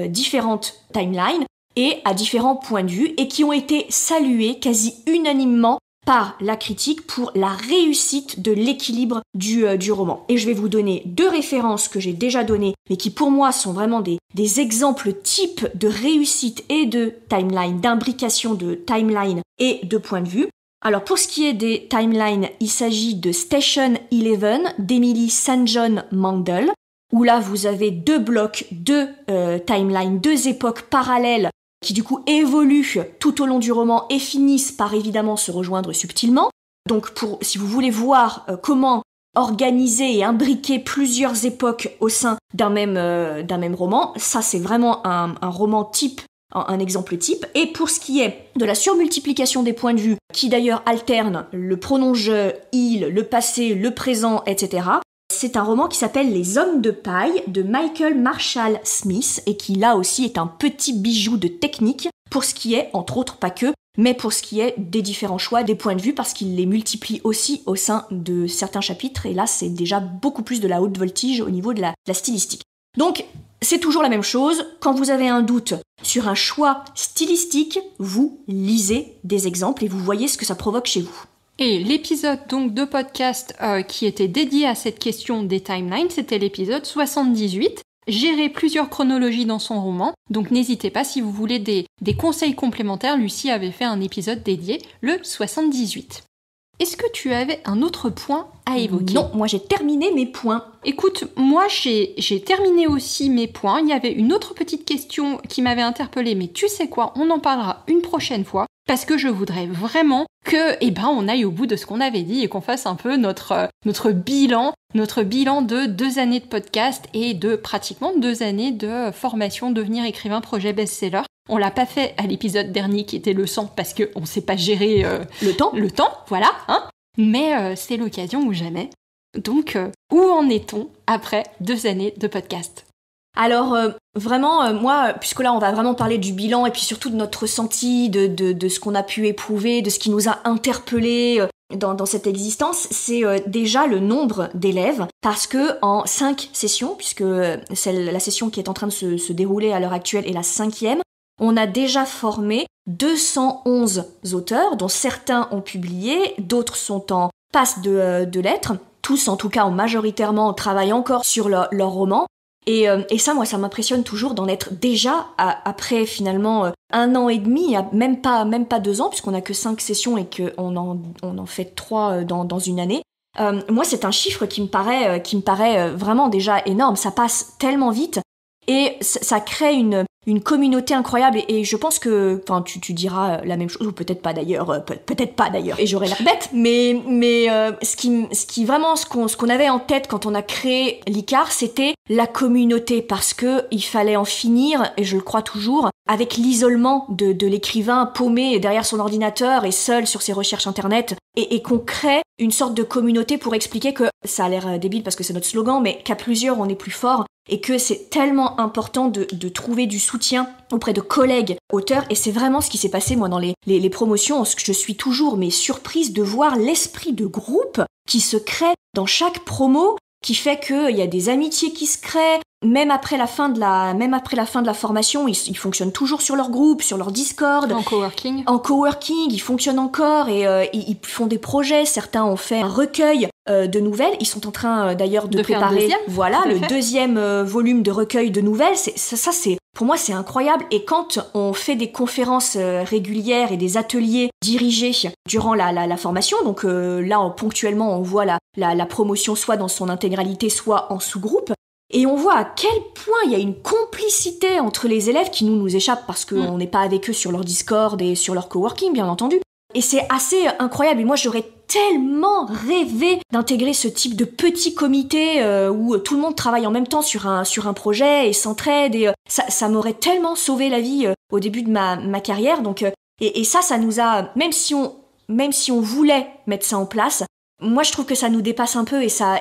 différentes timelines et à différents points de vue et qui ont été salués quasi unanimement par la critique pour la réussite de l'équilibre du roman. Et je vais vous donner 2 références que j'ai déjà données, mais qui pour moi sont vraiment des exemples types de réussite et de timeline, d'imbrication de timeline et de point de vue. Alors pour ce qui est des timelines, il s'agit de Station 11 d'Emily St. John Mandel, où là vous avez 2 blocs, 2 timelines, 2 époques parallèles qui du coup évoluent tout au long du roman et finissent par évidemment se rejoindre subtilement. Donc si vous voulez voir comment organiser et imbriquer plusieurs époques au sein d'un même roman, ça c'est vraiment un roman type, un exemple type. Et pour ce qui est de la surmultiplication des points de vue, qui d'ailleurs alterne le pronom je, il, le passé, le présent, etc., c'est un roman qui s'appelle Les Hommes de paille de Michael Marshall Smith et qui là aussi est un petit bijou de technique pour ce qui est, entre autres pas que, mais pour ce qui est des différents choix, des points de vue parce qu'il les multiplie aussi au sein de certains chapitres et là c'est déjà beaucoup plus de la haute voltige au niveau de la stylistique. Donc c'est toujours la même chose, quand vous avez un doute sur un choix stylistique, vous lisez des exemples et vous voyez ce que ça provoque chez vous. Et l'épisode donc de podcast qui était dédié à cette question des timelines, c'était l'épisode 78. Gérer plusieurs chronologies dans son roman, donc n'hésitez pas si vous voulez des conseils complémentaires, Lucie avait fait un épisode dédié, le 78. Est-ce que tu avais un autre point à évoquer ? Non, moi j'ai terminé mes points. Écoute, moi j'ai terminé aussi mes points, il y avait une autre petite question qui m'avait interpellée, mais tu sais quoi, on en parlera une prochaine fois. Parce que je voudrais vraiment que, on aille au bout de ce qu'on avait dit et qu'on fasse un peu notre bilan de 2 années de podcast et de pratiquement 2 années de formation devenir écrivain projet best-seller. On l'a pas fait à l'épisode dernier qui était le 100 parce qu'on sait pas gérer le temps, voilà, hein. Mais c'est l'occasion ou jamais. Donc, où en est-on après 2 années de podcast ? Alors vraiment, moi, puisque là on va vraiment parler du bilan et puis surtout de notre ressenti, de ce qu'on a pu éprouver, de ce qui nous a interpellés dans cette existence, c'est déjà le nombre d'élèves, parce que en 5 sessions, puisque c'est la session qui est en train de se dérouler à l'heure actuelle est la 5e, on a déjà formé 211 auteurs, dont certains ont publié, d'autres sont en passe de lettres, tous en tout cas majoritairement travaillent encore sur leur roman. Et ça, moi, ça m'impressionne toujours d'en être déjà après finalement 1 an et demi, même pas 2 ans, puisqu'on a que 5 sessions et qu'on en fait 3 dans une année. Moi, c'est un chiffre qui me paraît vraiment déjà énorme. Ça passe tellement vite et ça crée une communauté incroyable et je pense que, enfin, tu diras la même chose ou peut-être pas d'ailleurs, et j'aurais l'air bête, mais ce qui vraiment ce qu'on avait en tête quand on a créé l'Icar, c'était la communauté, parce que il fallait en finir, et je le crois toujours, avec l'isolement de l'écrivain paumé derrière son ordinateur et seul sur ses recherches internet, et qu'on crée une sorte de communauté pour expliquer que, ça a l'air débile parce que c'est notre slogan, mais qu'à plusieurs on est plus fort, et que c'est tellement important de trouver du soutien auprès de collègues auteurs, et c'est vraiment ce qui s'est passé moi dans les promotions. Je suis toujours surprise de voir l'esprit de groupe qui se crée dans chaque promo, qui fait qu'il y a des amitiés qui se créent, même après la fin de la formation, ils fonctionnent toujours sur leur groupe, sur leur Discord. En coworking, ils fonctionnent encore et ils font des projets. Certains ont fait un recueil de nouvelles. Ils sont en train d'ailleurs de préparer le 2e volume de recueil de nouvelles. Ça c'est Pour moi, c'est incroyable. Et quand on fait des conférences régulières et des ateliers dirigés durant la formation, donc là, ponctuellement, on voit la promotion soit dans son intégralité, soit en sous-groupe, et on voit à quel point il y a une complicité entre les élèves qui nous échappe parce qu'on n'est pas avec eux sur leur Discord et sur leur coworking, bien entendu. Et c'est assez incroyable. Et moi, j'aurais tellement rêvé d'intégrer ce type de petit comité où tout le monde travaille en même temps sur un projet et s'entraide. Et ça m'aurait tellement sauvé la vie au début de ma carrière. Donc, et ça nous a, même si on voulait mettre ça en place, moi je trouve que ça nous dépasse un peu et ça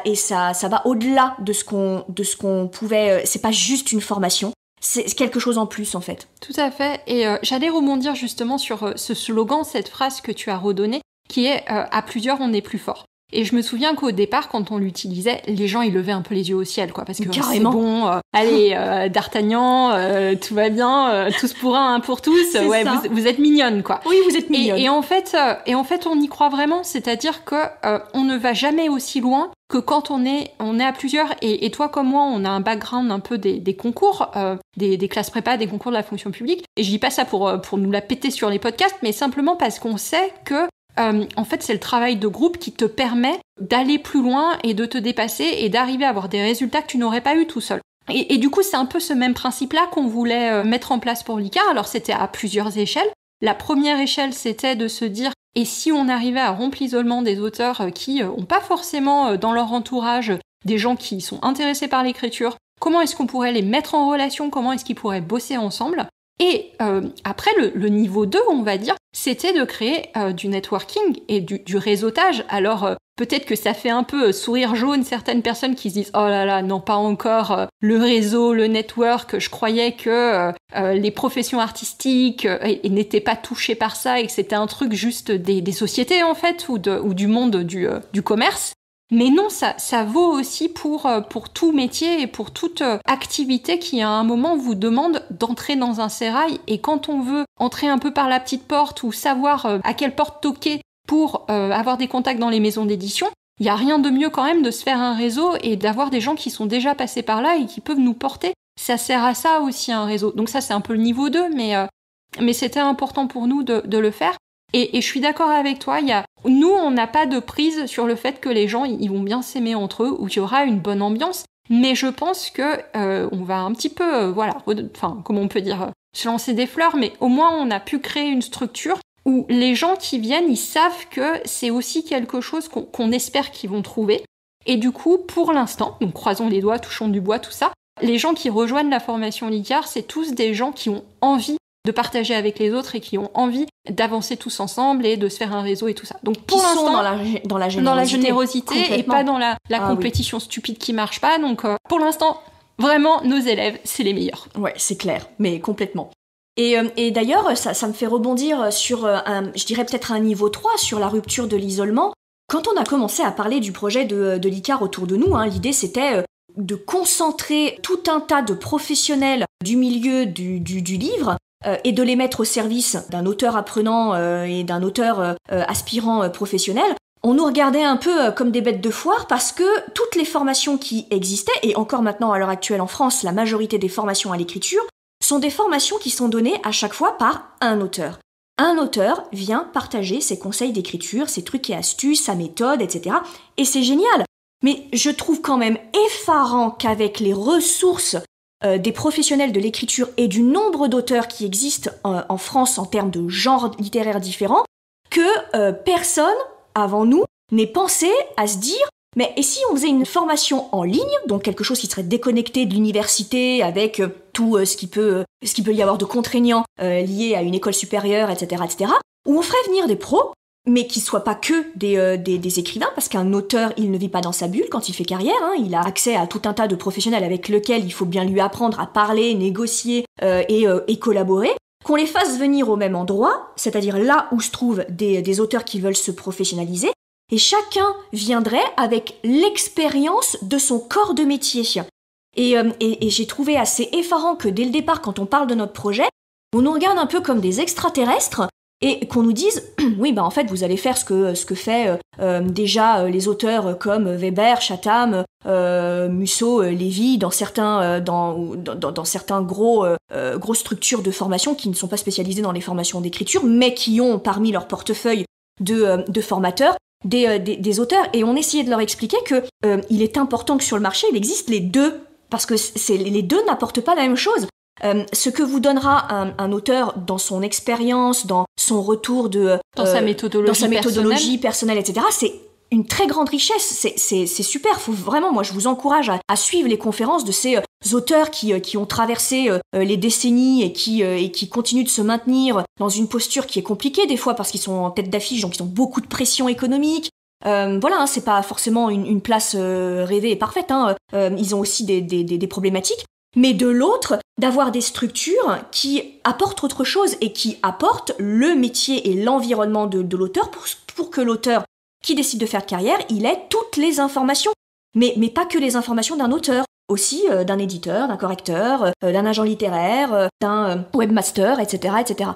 va au-delà de ce qu'on pouvait. C'est pas juste une formation. C'est quelque chose en plus, en fait. Tout à fait. Et j'allais rebondir justement sur ce slogan, cette phrase que tu as redonnée, qui est « à plusieurs, on est plus fort ». Et je me souviens qu'au départ, quand on l'utilisait, les gens, ils levaient un peu les yeux au ciel, quoi. Parce que c'est bon, allez, D'Artagnan, tout va bien, tous pour un pour tous. Ouais, vous êtes mignonne, quoi. Oui, vous êtes mignonne. Et en fait, on y croit vraiment. C'est-à-dire que on ne va jamais aussi loin que quand on est à plusieurs. Et toi comme moi, on a un background un peu des concours, des classes prépa, des concours de la fonction publique. Et je dis pas ça pour nous la péter sur les podcasts, mais simplement parce qu'on sait que en fait, c'est le travail de groupe qui te permet d'aller plus loin et de te dépasser et d'arriver à avoir des résultats que tu n'aurais pas eu tout seul. Et du coup, c'est un peu ce même principe-là qu'on voulait mettre en place pour l'ICAR. Alors, c'était à plusieurs échelles. La première échelle, c'était de se dire, et si on arrivait à rompre l'isolement des auteurs qui n'ont pas forcément dans leur entourage des gens qui sont intéressés par l'écriture, comment est-ce qu'on pourrait les mettre en relation, comment est-ce qu'ils pourraient bosser ensemble ? Et après, le niveau 2, on va dire, c'était de créer du networking et du réseautage. Alors, peut-être que ça fait un peu sourire jaune certaines personnes qui se disent « Oh là là, non, pas encore le réseau, le network, je croyais que les professions artistiques n'étaient pas touchées par ça et que c'était un truc juste des sociétés, en fait, ou du monde du commerce. » Mais non, ça vaut aussi pour tout métier et pour toute activité qui à un moment vous demande d'entrer dans un sérail. Et quand on veut entrer un peu par la petite porte ou savoir à quelle porte toquer pour avoir des contacts dans les maisons d'édition, il n'y a rien de mieux quand même de se faire un réseau et d'avoir des gens qui sont déjà passés par là et qui peuvent nous porter. Ça sert à ça aussi un réseau. Donc ça c'est un peu le niveau 2, mais c'était important pour nous de le faire. Et je suis d'accord avec toi, nous, on n'a pas de prise sur le fait que les gens, ils vont bien s'aimer entre eux ou qu'il y aura une bonne ambiance, mais je pense que on va un petit peu, comment on peut dire, se lancer des fleurs, mais au moins on a pu créer une structure où les gens qui viennent, ils savent que c'est aussi quelque chose qu'on espère qu'ils vont trouver. Et du coup, pour l'instant, donc croisons les doigts, touchons du bois, tout ça, les gens qui rejoignent la formation l'ICAR, c'est tous des gens qui ont envie de partager avec les autres et qui ont envie d'avancer tous ensemble et de se faire un réseau et tout ça. Donc pour l'instant, dans la générosité et pas dans la compétition stupide qui marche pas. Donc pour l'instant, vraiment, nos élèves, c'est les meilleurs. Ouais, c'est clair, mais complètement. Et d'ailleurs, ça me fait rebondir sur, je dirais peut-être un niveau 3, sur la rupture de l'isolement. Quand on a commencé à parler du projet de l'ICAR autour de nous, l'idée c'était de concentrer tout un tas de professionnels du milieu du livre et de les mettre au service d'un auteur apprenant et d'un auteur aspirant professionnel. On nous regardait un peu comme des bêtes de foire parce que toutes les formations qui existaient, et encore maintenant à l'heure actuelle en France, la majorité des formations à l'écriture, sont des formations qui sont données à chaque fois par un auteur. Un auteur vient partager ses conseils d'écriture, ses trucs et astuces, sa méthode, etc. Et c'est génial. Mais je trouve quand même effarant qu'avec les ressources des professionnels de l'écriture et du nombre d'auteurs qui existent en France en termes de genres littéraires différents, que personne, avant nous, n'ait pensé à se dire « Mais et si on faisait une formation en ligne, donc quelque chose qui serait déconnecté de l'université avec tout ce qui peut y avoir de contraignant lié à une école supérieure, etc., où on ferait venir des pros, mais qui soient pas que des écrivains, parce qu'un auteur, il ne vit pas dans sa bulle quand il fait carrière, il a accès à tout un tas de professionnels avec lesquels il faut bien lui apprendre à parler, négocier et collaborer, qu'on les fasse venir au même endroit, c'est-à-dire là où se trouvent des auteurs qui veulent se professionnaliser, et chacun viendrait avec l'expérience de son corps de métier. Et j'ai trouvé assez effarant que dès le départ, quand on parle de notre projet, on nous regarde un peu comme des extraterrestres, et qu'on nous dise oui en fait vous allez faire ce que fait déjà les auteurs comme Weber, Chatham, Musso, Lévy dans certains dans certains grosses structures de formation qui ne sont pas spécialisées dans les formations d'écriture mais qui ont parmi leur portefeuille de formateurs des auteurs, et on essayait de leur expliquer que il est important que sur le marché il existe les deux, parce que les deux n'apportent pas la même chose. Ce que vous donnera un auteur dans son expérience, dans son retour dans sa méthodologie personnelle, etc., c'est une très grande richesse, c'est super. Faut vraiment, moi je vous encourage à suivre les conférences de ces auteurs qui ont traversé les décennies et qui continuent de se maintenir dans une posture qui est compliquée des fois parce qu'ils sont en tête d'affiche, donc ils ont beaucoup de pression économique. Voilà, c'est pas forcément une place rêvée et parfaite, ils ont aussi des problématiques. Mais de l'autre, d'avoir des structures qui apportent autre chose et qui apportent le métier et l'environnement de l'auteur pour que l'auteur qui décide de faire de carrière, il ait toutes les informations. Mais pas que les informations d'un auteur, aussi d'un éditeur, d'un correcteur, d'un agent littéraire, d'un webmaster, etc., etc.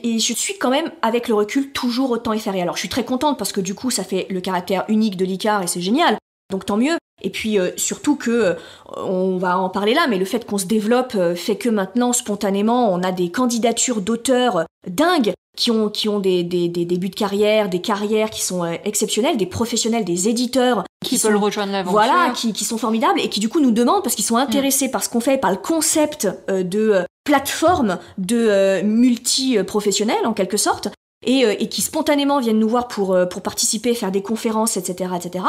Et je suis quand même, avec le recul, toujours autant effarée. Alors je suis très contente parce que du coup, ça fait le caractère unique de l'ICAR et c'est génial. Donc tant mieux. Et puis surtout que, on va en parler là, mais le fait qu'on se développe fait que maintenant, spontanément, on a des candidatures d'auteurs dingues qui ont des débuts de carrière, des carrières qui sont exceptionnelles, des professionnels, des éditeurs qui veulent rejoindre l'aventure. Voilà, qui sont formidables et qui du coup nous demandent, parce qu'ils sont intéressés par ce qu'on fait, par le concept de plateforme de multi-professionnels en quelque sorte, et qui spontanément viennent nous voir pour participer, faire des conférences, etc., etc.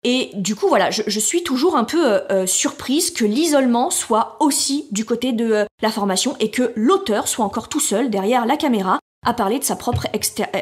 Et du coup, voilà, je suis toujours un peu surprise que l'isolement soit aussi du côté de la formation et que l'auteur soit encore tout seul derrière la caméra à parler de sa propre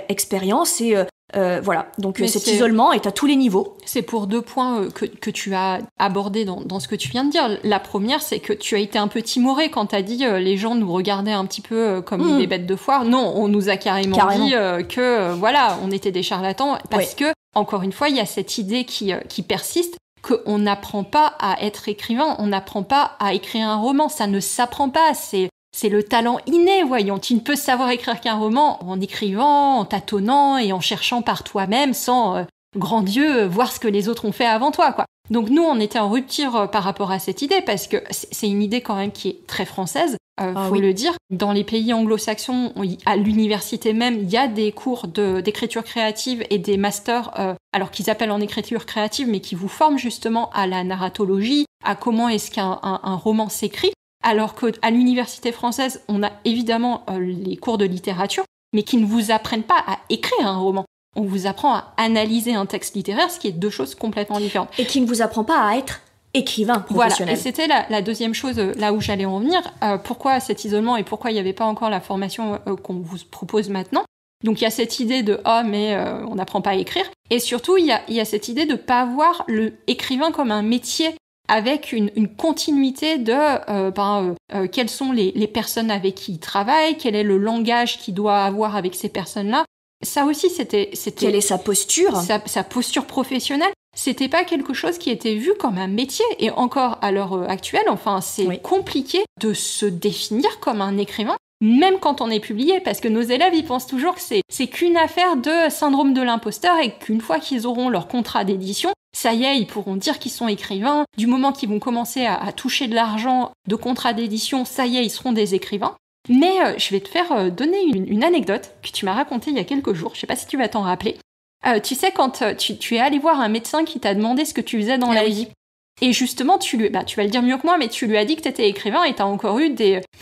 expérience. Et voilà, donc cet isolement est à tous les niveaux. C'est pour 2 points que tu as abordés dans ce que tu viens de dire. La première, c'est que tu as été un peu timoré quand tu as dit les gens nous regardaient un petit peu comme des bêtes de foire. Non, on nous a carrément dit que voilà, on était des charlatans parce que encore une fois, il y a cette idée qui persiste qu'on n'apprend pas à être écrivain, on n'apprend pas à écrire un roman, ça ne s'apprend pas, c'est le talent inné, voyons. Tu ne peux savoir écrire qu'un roman en écrivant, en tâtonnant et en cherchant par toi-même sans, grand Dieu, voir ce que les autres ont fait avant toi, quoi. Donc nous, on était en rupture par rapport à cette idée parce que c'est une idée quand même qui est très française, faut le dire. Dans les pays anglo-saxons, à l'université même, il y a des cours d'écriture créative et des masters, alors qu'ils appellent en écriture créative, mais qui vous forment justement à la narratologie, à comment est-ce qu'un roman s'écrit. Alors qu'à l'université française, on a évidemment les cours de littérature, mais qui ne vous apprennent pas à écrire un roman. On vous apprend à analyser un texte littéraire, ce qui est 2 choses complètement différentes. Et qui ne vous apprend pas à être écrivain professionnel. Voilà, et c'était la deuxième chose, là où j'allais en venir. Pourquoi cet isolement et pourquoi il n'y avait pas encore la formation qu'on vous propose maintenant. Donc il y a cette idée de « Ah, mais on n'apprend pas à écrire ». Et surtout, il y a cette idée de ne pas voir le écrivain comme un métier avec une continuité de quelles sont les personnes avec qui il travaille, quel est le langage qu'il doit avoir avec ces personnes-là. Ça aussi, c'était quelle est sa posture, sa posture professionnelle. C'était pas quelque chose qui était vu comme un métier. Et encore à l'heure actuelle, enfin, c'est compliqué de se définir comme un écrivain, même quand on est publié, parce que nos élèves, ils pensent toujours que c'est qu'une affaire de syndrome de l'imposteur et qu'une fois qu'ils auront leur contrat d'édition, ça y est, ils pourront dire qu'ils sont écrivains. Du moment qu'ils vont commencer à toucher de l'argent de contrat d'édition, ça y est, ils seront des écrivains. Mais je vais te faire donner une anecdote que tu m'as racontée il y a quelques jours. Je sais pas si tu vas t'en rappeler. Tu sais, quand tu es allé voir un médecin qui t'a demandé ce que tu faisais dans la vie. Et justement, tu vas le dire mieux que moi, mais tu lui as dit que t'étais écrivain et t'as encore eu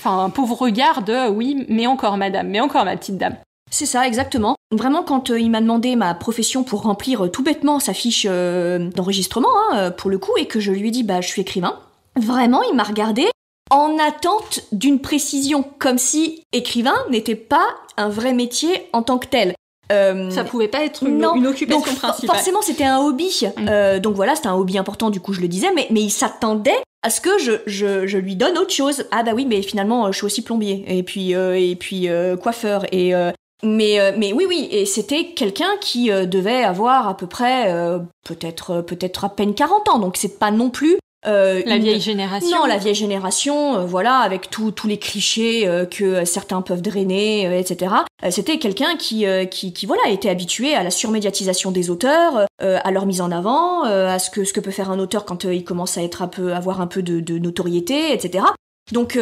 un pauvre regard de « oui, mais encore madame, mais encore ma petite dame ». C'est ça, exactement. Vraiment, quand il m'a demandé ma profession pour remplir tout bêtement sa fiche d'enregistrement, pour le coup, et que je lui ai dit « je suis écrivain », vraiment, il m'a regardé en attente d'une précision, comme si écrivain n'était pas un vrai métier en tant que tel. Ça pouvait pas être une occupation principale. Forcément, c'était un hobby. Donc voilà, c'était un hobby important, du coup, je le disais, mais il s'attendait à ce que je lui donne autre chose. Ah bah oui, mais finalement, je suis aussi plombier, et puis coiffeur, mais oui, et c'était quelqu'un qui devait avoir à peu près, peut-être à peine 40 ans, donc c'est pas non plus La vieille génération. Non, la vieille génération, voilà, avec tous les clichés que certains peuvent drainer, etc. C'était quelqu'un qui voilà, était habitué à la surmédiatisation des auteurs, à leur mise en avant, à ce que peut faire un auteur quand il commence à avoir un peu de notoriété, etc. Donc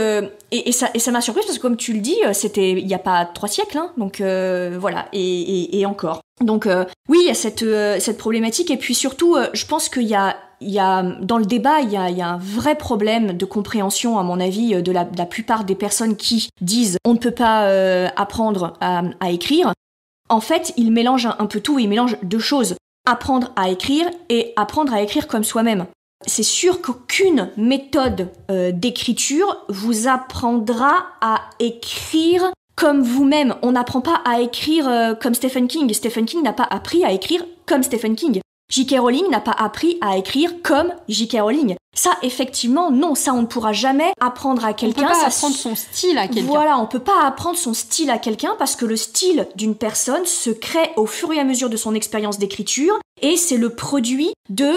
et ça m'a surprise parce que comme tu le dis, c'était il y a pas 3 siècles, hein, donc voilà, et encore. Donc oui, il y a cette problématique, et puis surtout, je pense qu'il y a dans le débat, il y a un vrai problème de compréhension, à mon avis, de la plupart des personnes qui disent on ne peut pas apprendre à écrire. En fait, ils mélangent un peu tout, ils mélangent 2 choses. Apprendre à écrire et apprendre à écrire comme soi-même. C'est sûr qu'aucune méthode d'écriture vous apprendra à écrire comme vous-même. On n'apprend pas à écrire comme Stephen King. Stephen King n'a pas appris à écrire comme Stephen King. J.K. Rowling n'a pas appris à écrire comme J.K. Rowling. Ça, effectivement, non, ça on ne pourra jamais apprendre à quelqu'un. On peut pas apprendre son style à quelqu'un. Voilà, on peut pas apprendre son style à quelqu'un parce que le style d'une personne se crée au fur et à mesure de son expérience d'écriture, et c'est le produit de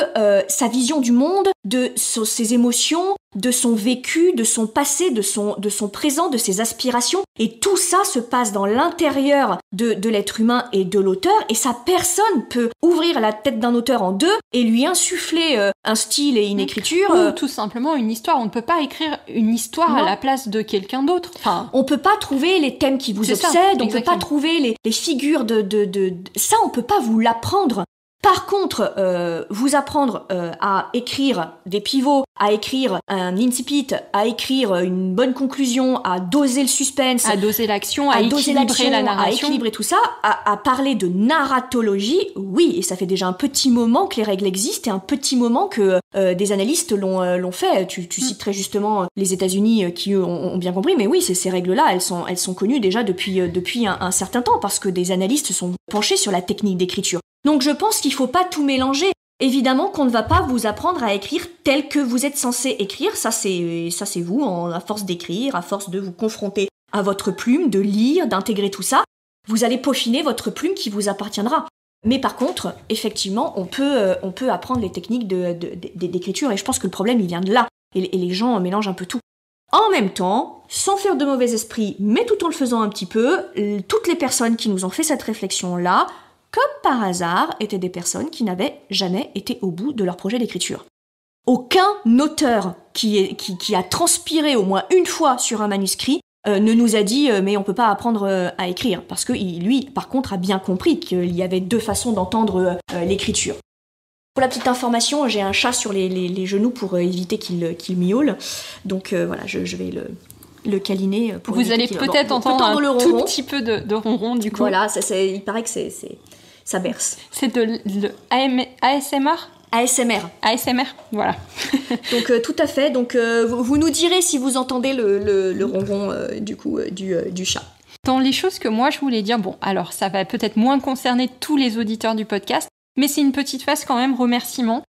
sa vision du monde, de ses émotions, de son vécu, de son passé, de son présent, de ses aspirations, et tout ça se passe dans l'intérieur de l'être humain et de l'auteur, et ça, personne peut ouvrir la tête d'un auteur en 2 et lui insuffler un style et une écriture. Ou tout simplement une histoire. On ne peut pas écrire une histoire à la place de quelqu'un d'autre. Enfin, on peut pas trouver les thèmes qui vous obsèdent, on peut pas trouver les figures ça, on peut pas vous l'apprendre. Par contre, vous apprendre à écrire des pivots, à écrire un incipit, à écrire une bonne conclusion, à doser le suspense, à doser l'action, à équilibrer la narration, à équilibrer tout ça, à parler de narratologie, oui, et ça fait déjà un petit moment que les règles existent et un petit moment que des analystes l'ont fait. Tu cites très justement les États-Unis qui eux ont bien compris, mais oui, ces règles-là, elles sont connues déjà depuis un certain temps parce que des analystes se sont penchés sur la technique d'écriture. Donc je pense qu'il faut pas tout mélanger. Évidemment qu'on ne va pas vous apprendre à écrire tel que vous êtes censé écrire, ça c'est vous, à force d'écrire, à force de vous confronter à votre plume, de lire, d'intégrer tout ça, vous allez peaufiner votre plume qui vous appartiendra. Mais par contre, effectivement, on peut apprendre les techniques d'écriture, et je pense que le problème il vient de là, et les gens mélangent un peu tout. En même temps, sans faire de mauvais esprit, mais tout en le faisant un petit peu, toutes les personnes qui nous ont fait cette réflexion-là, comme par hasard, étaient des personnes qui n'avaient jamais été au bout de leur projet d'écriture. Aucun auteur qui a transpiré au moins une fois sur un manuscrit ne nous a dit mais on peut pas apprendre à écrire, parce que lui, par contre, a bien compris qu'il y avait 2 façons d'entendre l'écriture. Pour la petite information, j'ai un chat sur les genoux pour éviter qu'il miaule, donc voilà, je vais le câliner pour vous allez peut-être entendre le un ronron. Tout petit peu de ronron du coup. Voilà, il paraît que ça berce. C'est de ASMR ASMR, voilà. Donc tout à fait, donc vous nous direz si vous entendez le ronron du chat. Dans les choses que moi je voulais dire, bon alors ça va peut-être moins concerner tous les auditeurs du podcast, mais c'est une petite phase quand même remerciement.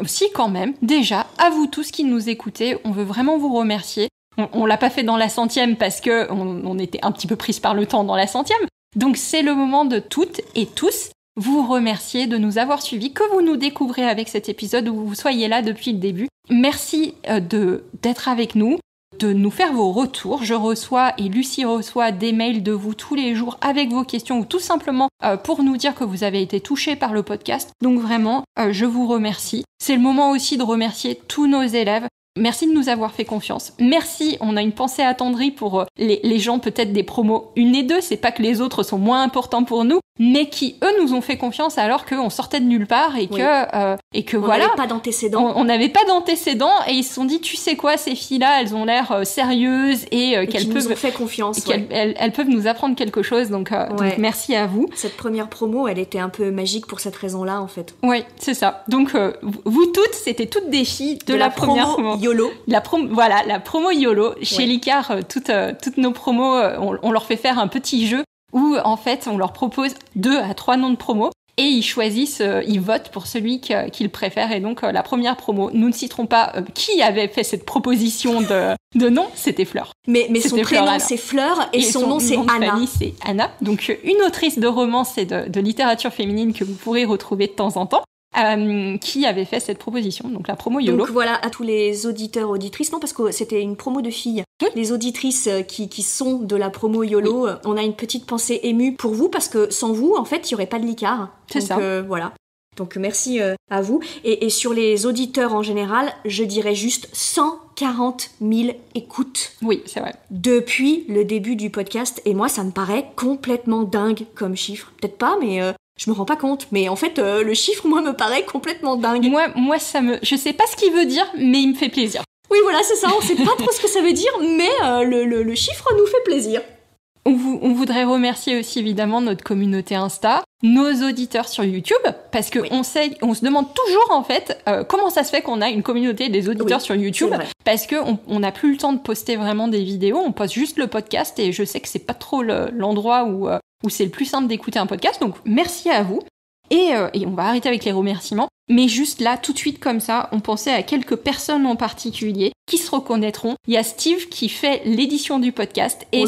Si quand même, déjà, à vous tous qui nous écoutez, on veut vraiment vous remercier. On l'a pas fait dans la 100e parce que on était un petit peu prise par le temps dans la 100e. Donc c'est le moment de toutes et tous vous remercier de nous avoir suivis, que vous nous découvrez avec cet épisode ou vous soyez là depuis le début. Merci d'être avec nous, de nous faire vos retours. Je reçois et Lucie reçoit des mails de vous tous les jours avec vos questions ou tout simplement pour nous dire que vous avez été touchés par le podcast. Donc vraiment, je vous remercie. C'est le moment aussi de remercier tous nos élèves. Merci de nous avoir fait confiance. Merci, on a une pensée attendrie pour les gens peut-être des promos 1 et 2. C'est pas que les autres sont moins importants pour nous, mais qui, eux, nous ont fait confiance alors qu'on sortait de nulle part et que voilà. On n'avait pas d'antécédents. On n'avait pas d'antécédents et ils se sont dit, tu sais quoi, ces filles-là, elles ont l'air sérieuses et qu'elles peuvent... nous ont fait confiance. Elles peuvent nous apprendre quelque chose, donc merci à vous. Cette première promo, elle était un peu magique pour cette raison-là, en fait. Oui, c'est ça. Donc, vous toutes, c'était toutes des filles de la première promo. YOLO. La promo YOLO. Chez Licard, toutes nos promos, on leur fait faire un petit jeu où, en fait, on leur propose 2 à 3 noms de promos et ils choisissent, ils votent pour celui qu'ils préfèrent. Et donc, la première promo, nous ne citerons pas qui avait fait cette proposition de nom, c'était Fleur. Mais son prénom, c'est Fleur et son nom, c'est Anna. Famille, c'est Anna. Donc, une autrice de romance et de littérature féminine que vous pourrez retrouver de temps en temps. qui avait fait cette proposition, donc la promo YOLO. Donc voilà, à tous les auditeurs, auditrices, non, parce que c'était une promo de filles. Oui. Les auditrices qui sont de la promo YOLO, on a une petite pensée émue pour vous, parce que sans vous, en fait, il n'y aurait pas de Licard. C'est donc, ça. Voilà. Donc merci à vous. Et sur les auditeurs en général, je dirais juste 140 000 écoutes. Oui, c'est vrai. Depuis le début du podcast. Et moi, ça me paraît complètement dingue comme chiffre. Peut-être pas, mais je me rends pas compte. Mais en fait, le chiffre, moi, me paraît complètement dingue. Moi, je sais pas ce qu'il veut dire, mais il me fait plaisir. Oui, voilà, c'est ça. On sait pas trop ce que ça veut dire, mais le chiffre nous fait plaisir. On voudrait remercier aussi évidemment notre communauté Insta, nos auditeurs sur YouTube, parce que on se demande toujours en fait comment ça se fait qu'on a une communauté des auditeurs sur YouTube, parce que on n'a plus le temps de poster vraiment des vidéos, on poste juste le podcast et je sais que c'est pas trop l'endroit où c'est le plus simple d'écouter un podcast, donc merci à vous. Et on va arrêter avec les remerciements. Mais juste là, tout de suite comme ça, on pensait à quelques personnes en particulier qui se reconnaîtront. Il y a Steve qui fait l'édition du podcast. Et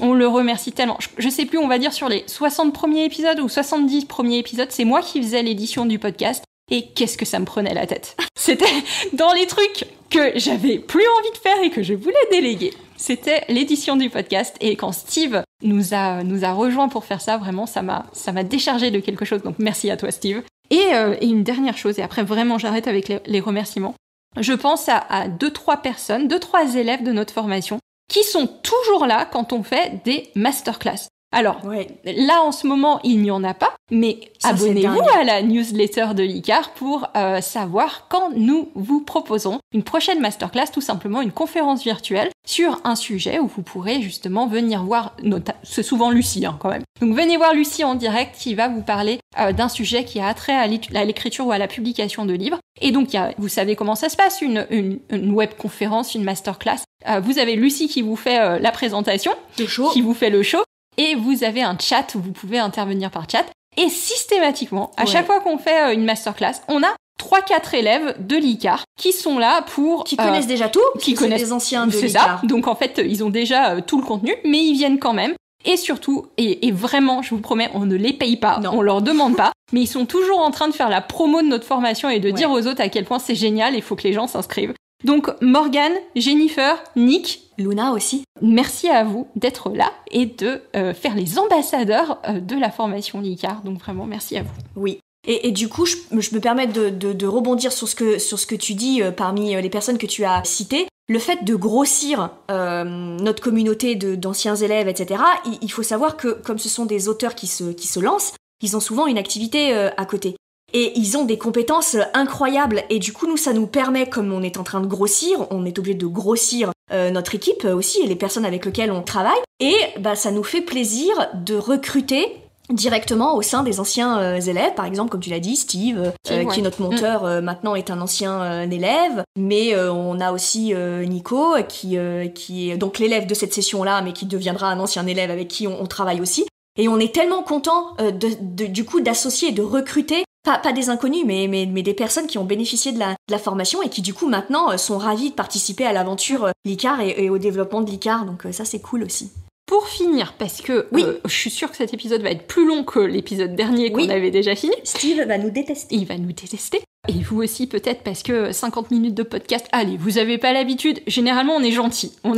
on le remercie tellement. Je sais plus, on va dire sur les 60 premiers épisodes ou 70 premiers épisodes, c'est moi qui faisais l'édition du podcast. Et qu'est-ce que ça me prenait la tête. C'était dans les trucs que j'avais plus envie de faire et que je voulais déléguer. C'était l'édition du podcast. Et quand Steve nous a rejoints pour faire ça, vraiment, ça m'a déchargé de quelque chose. Donc merci à toi, Steve. Et une dernière chose, et après vraiment j'arrête avec les remerciements. Je pense à 2-3 personnes, 2-3 élèves de notre formation qui sont toujours là quand on fait des masterclass. Alors, là en ce moment, il n'y en a pas, mais abonnez-vous à la newsletter de l'ICAR pour savoir quand nous vous proposons une prochaine masterclass, tout simplement une conférence virtuelle sur un sujet où vous pourrez justement venir voir, c'est souvent Lucie quand même. Donc venez voir Lucie en direct qui va vous parler d'un sujet qui a trait à l'écriture ou à la publication de livres. Et donc, vous savez comment ça se passe, une webconférence, une masterclass. Vous avez Lucie qui vous fait la présentation, qui vous fait le show. Et vous avez un chat où vous pouvez intervenir par chat. Et systématiquement, à chaque fois qu'on fait une masterclass, on a 3-4 élèves de l'ICAR qui sont là pour... Qui connaissent déjà tout, qui connaissent des anciens de l'ICAR. Ça. Donc en fait, ils ont déjà tout le contenu, mais ils viennent quand même. Et surtout, et vraiment, je vous promets, on ne les paye pas, on leur demande pas, mais ils sont toujours en train de faire la promo de notre formation et de dire aux autres à quel point c'est génial, il faut que les gens s'inscrivent. Donc Morgane, Jennifer, Nick, Luna aussi. Merci à vous d'être là et de faire les ambassadeurs de la formation l'ICAR. Donc vraiment, merci à vous. Oui. Et du coup, je me permets de rebondir sur ce que tu dis parmi les personnes que tu as citées. Le fait de grossir notre communauté d'anciens élèves, etc., il faut savoir que comme ce sont des auteurs qui se lancent, ils ont souvent une activité à côté. Et ils ont des compétences incroyables. Et du coup, nous, ça nous permet, comme on est en train de grossir, on est obligé de grossir notre équipe aussi et les personnes avec lesquelles on travaille. Et ça nous fait plaisir de recruter directement au sein des anciens élèves. Par exemple, comme tu l'as dit, Steve, qui est notre monteur, maintenant est un ancien élève. Mais on a aussi Nico, qui est donc l'élève de cette session-là, mais qui deviendra un ancien élève avec qui on travaille aussi. Et on est tellement content du coup d'associer et de recruter pas des inconnus, mais des personnes qui ont bénéficié de la formation et qui du coup maintenant sont ravis de participer à l'aventure l'ICAR et au développement de l'ICAR. Donc ça c'est cool aussi. Pour finir, parce que je suis sûre que cet épisode va être plus long que l'épisode dernier qu'on avait déjà fini. Steve va nous détester. Il va nous détester. Et vous aussi peut-être, parce que 50 minutes de podcast, allez, vous avez pas l'habitude. Généralement, on est gentil. On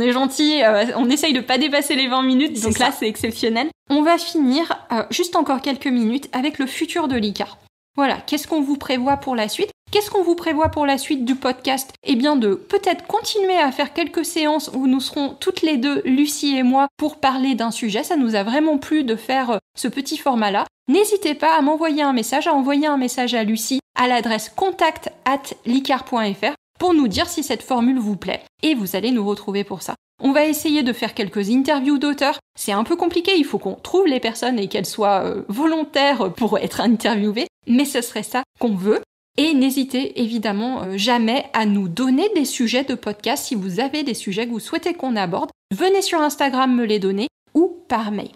essaye de pas dépasser les 20 minutes, donc là, c'est exceptionnel. On va finir, juste encore quelques minutes, avec le futur de l'ICAR. Voilà, qu'est-ce qu'on vous prévoit pour la suite ? Qu'est-ce qu'on vous prévoit pour la suite du podcast ? Eh bien, de peut-être continuer à faire quelques séances où nous serons toutes les deux, Lucie et moi, pour parler d'un sujet. Ça nous a vraiment plu de faire ce petit format-là. N'hésitez pas à m'envoyer un message, à Lucie à l'adresse contact@licar.fr pour nous dire si cette formule vous plaît. Et vous allez nous retrouver pour ça. On va essayer de faire quelques interviews d'auteurs. C'est un peu compliqué, il faut qu'on trouve les personnes et qu'elles soient volontaires pour être interviewées. Mais ce serait ça qu'on veut. Et n'hésitez évidemment jamais à nous donner des sujets de podcast si vous avez des sujets que vous souhaitez qu'on aborde. Venez sur Instagram me les donner ou par mail.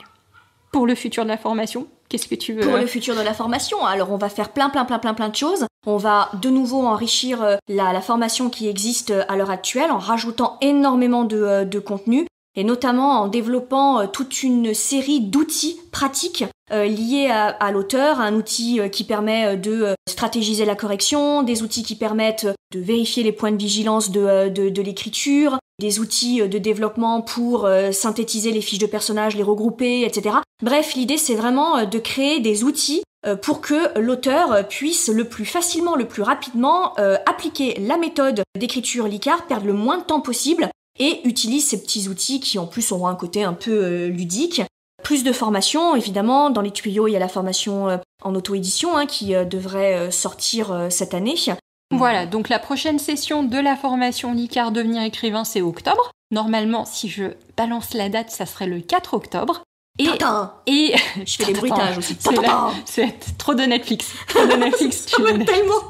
Pour le futur de la formation, qu'est-ce que tu veux ? Pour le futur de la formation, alors on va faire plein de choses. On va de nouveau enrichir la formation qui existe à l'heure actuelle en rajoutant énormément de contenu. et notamment en développant toute une série d'outils pratiques liés à l'auteur, un outil qui permet de stratégiser la correction, des outils qui permettent de vérifier les points de vigilance de l'écriture, des outils de développement pour synthétiser les fiches de personnages, les regrouper, etc. Bref, l'idée c'est vraiment de créer des outils pour que l'auteur puisse le plus facilement, le plus rapidement appliquer la méthode d'écriture Licard, perdre le moins de temps possible et utilise ces petits outils qui en plus auront un côté un peu ludique. Plus de formation, évidemment, dans les tuyaux il y a la formation en auto-édition qui devrait sortir cette année. Voilà, donc la prochaine session de la formation Licard devenir écrivain, c'est octobre. Normalement, si je balance la date, ça serait le 4 octobre. Et je fais des bruitages aussi. C'est trop de Netflix. Trop de Netflix, tu veux tellement.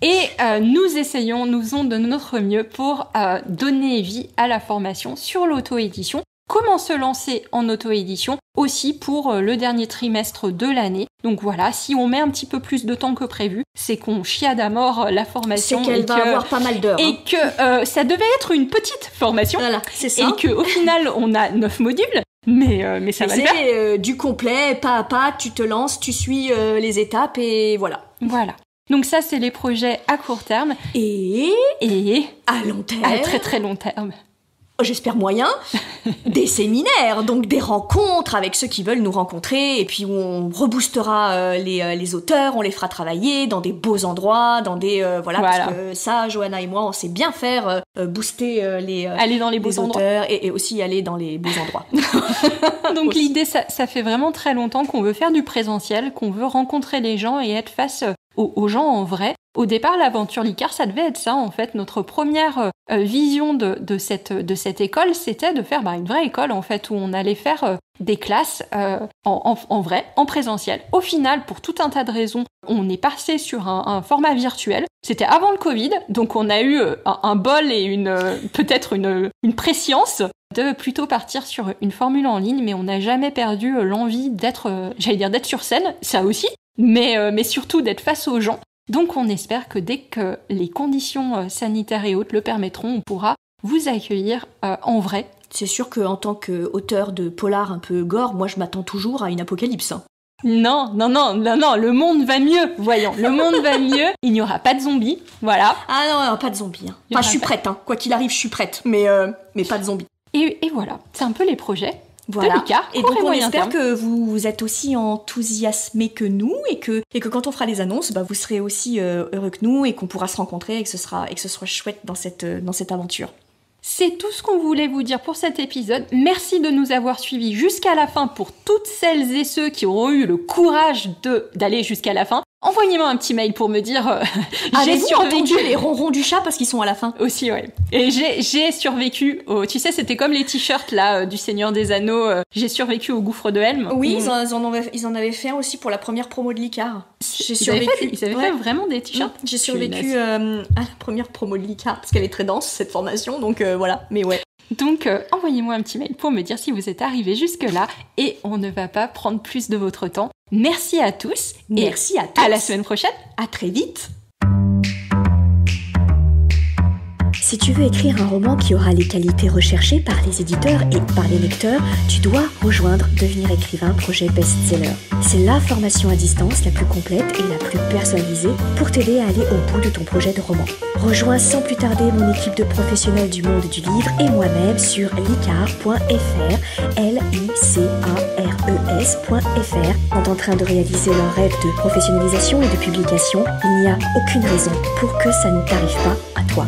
Et nous faisons de notre mieux pour donner vie à la formation sur l'auto-édition. Comment se lancer en auto-édition aussi pour le dernier trimestre de l'année. Donc voilà, si on met un petit peu plus de temps que prévu, c'est qu'on chiade à mort la formation. C'est qu'elle va avoir pas mal d'heures. Et que ça devait être une petite formation. Voilà, c'est ça. Et qu'au final, on a 9 modules. Mais ça va le faire. C'est du complet, pas à pas, tu te lances, tu suis les étapes et voilà. Voilà. Donc ça, c'est les projets à court terme. Et à long terme. À très très long terme. J'espère moyen, des séminaires, donc des rencontres avec ceux qui veulent nous rencontrer, et puis où on reboostera les auteurs, on les fera travailler dans des beaux endroits, dans des... voilà, parce que ça, Johanna et moi, on sait bien faire booster aller dans les beaux auteurs et aussi aller dans les beaux endroits. Donc l'idée, ça fait vraiment très longtemps qu'on veut faire du présentiel, qu'on veut rencontrer les gens et être face aux gens en vrai. Au départ, l'aventure Licard, ça devait être ça, en fait. Notre première vision de cette école, c'était de faire une vraie école, en fait, où on allait faire des classes en vrai, en présentiel. Au final, pour tout un tas de raisons, on est passé sur un format virtuel. C'était avant le Covid, donc on a eu un bol et peut-être une prescience de plutôt partir sur une formule en ligne, mais on n'a jamais perdu l'envie d'être sur scène, ça aussi, mais surtout d'être face aux gens. Donc on espère que dès que les conditions sanitaires et autres le permettront, on pourra vous accueillir en vrai. C'est sûr qu'en tant qu'auteur de polar un peu gore, moi je m'attends toujours à une apocalypse. Non, le monde va mieux, voyons, le monde va mieux, il n'y aura pas de zombies, voilà. Ah non, pas de zombies. Enfin, je suis prête, quoi qu'il arrive, je suis prête, mais pas de zombies. Et voilà, c'est un peu les projets. Voilà. De Licard, et donc on espère que vous êtes aussi enthousiasmés que nous et que quand on fera les annonces, vous serez aussi heureux que nous et qu'on pourra se rencontrer et que ce sera chouette dans cette aventure. C'est tout ce qu'on voulait vous dire pour cet épisode. Merci de nous avoir suivis jusqu'à la fin pour toutes celles et ceux qui auront eu le courage d'aller jusqu'à la fin. Envoyez-moi un petit mail pour me dire j'ai survécu. Entendu les ronrons du chat parce qu'ils sont à la fin. Aussi, ouais. Et j'ai survécu tu sais, c'était comme les t-shirts là du Seigneur des Anneaux. J'ai survécu au gouffre de Helm. Oui, ils en avaient fait un aussi pour la première promo de Licard. Ils avaient fait vraiment des t-shirts. J'ai survécu à la première promo de Licard parce qu'elle est très dense cette formation, donc voilà. Mais ouais. Donc, envoyez-moi un petit mail pour me dire si vous êtes arrivés jusque-là et on ne va pas prendre plus de votre temps. Merci à tous. Merci à tous. À la semaine prochaine. À très vite. Si tu veux écrire un roman qui aura les qualités recherchées par les éditeurs et par les lecteurs, tu dois rejoindre Devenir écrivain projet best-seller. C'est la formation à distance la plus complète et la plus personnalisée pour t'aider à aller au bout de ton projet de roman. Rejoins sans plus tarder mon équipe de professionnels du monde du livre et moi-même sur licard.fr, licares.fr. En train de réaliser leur rêve de professionnalisation et de publication, il n'y a aucune raison pour que ça ne t'arrive pas à toi.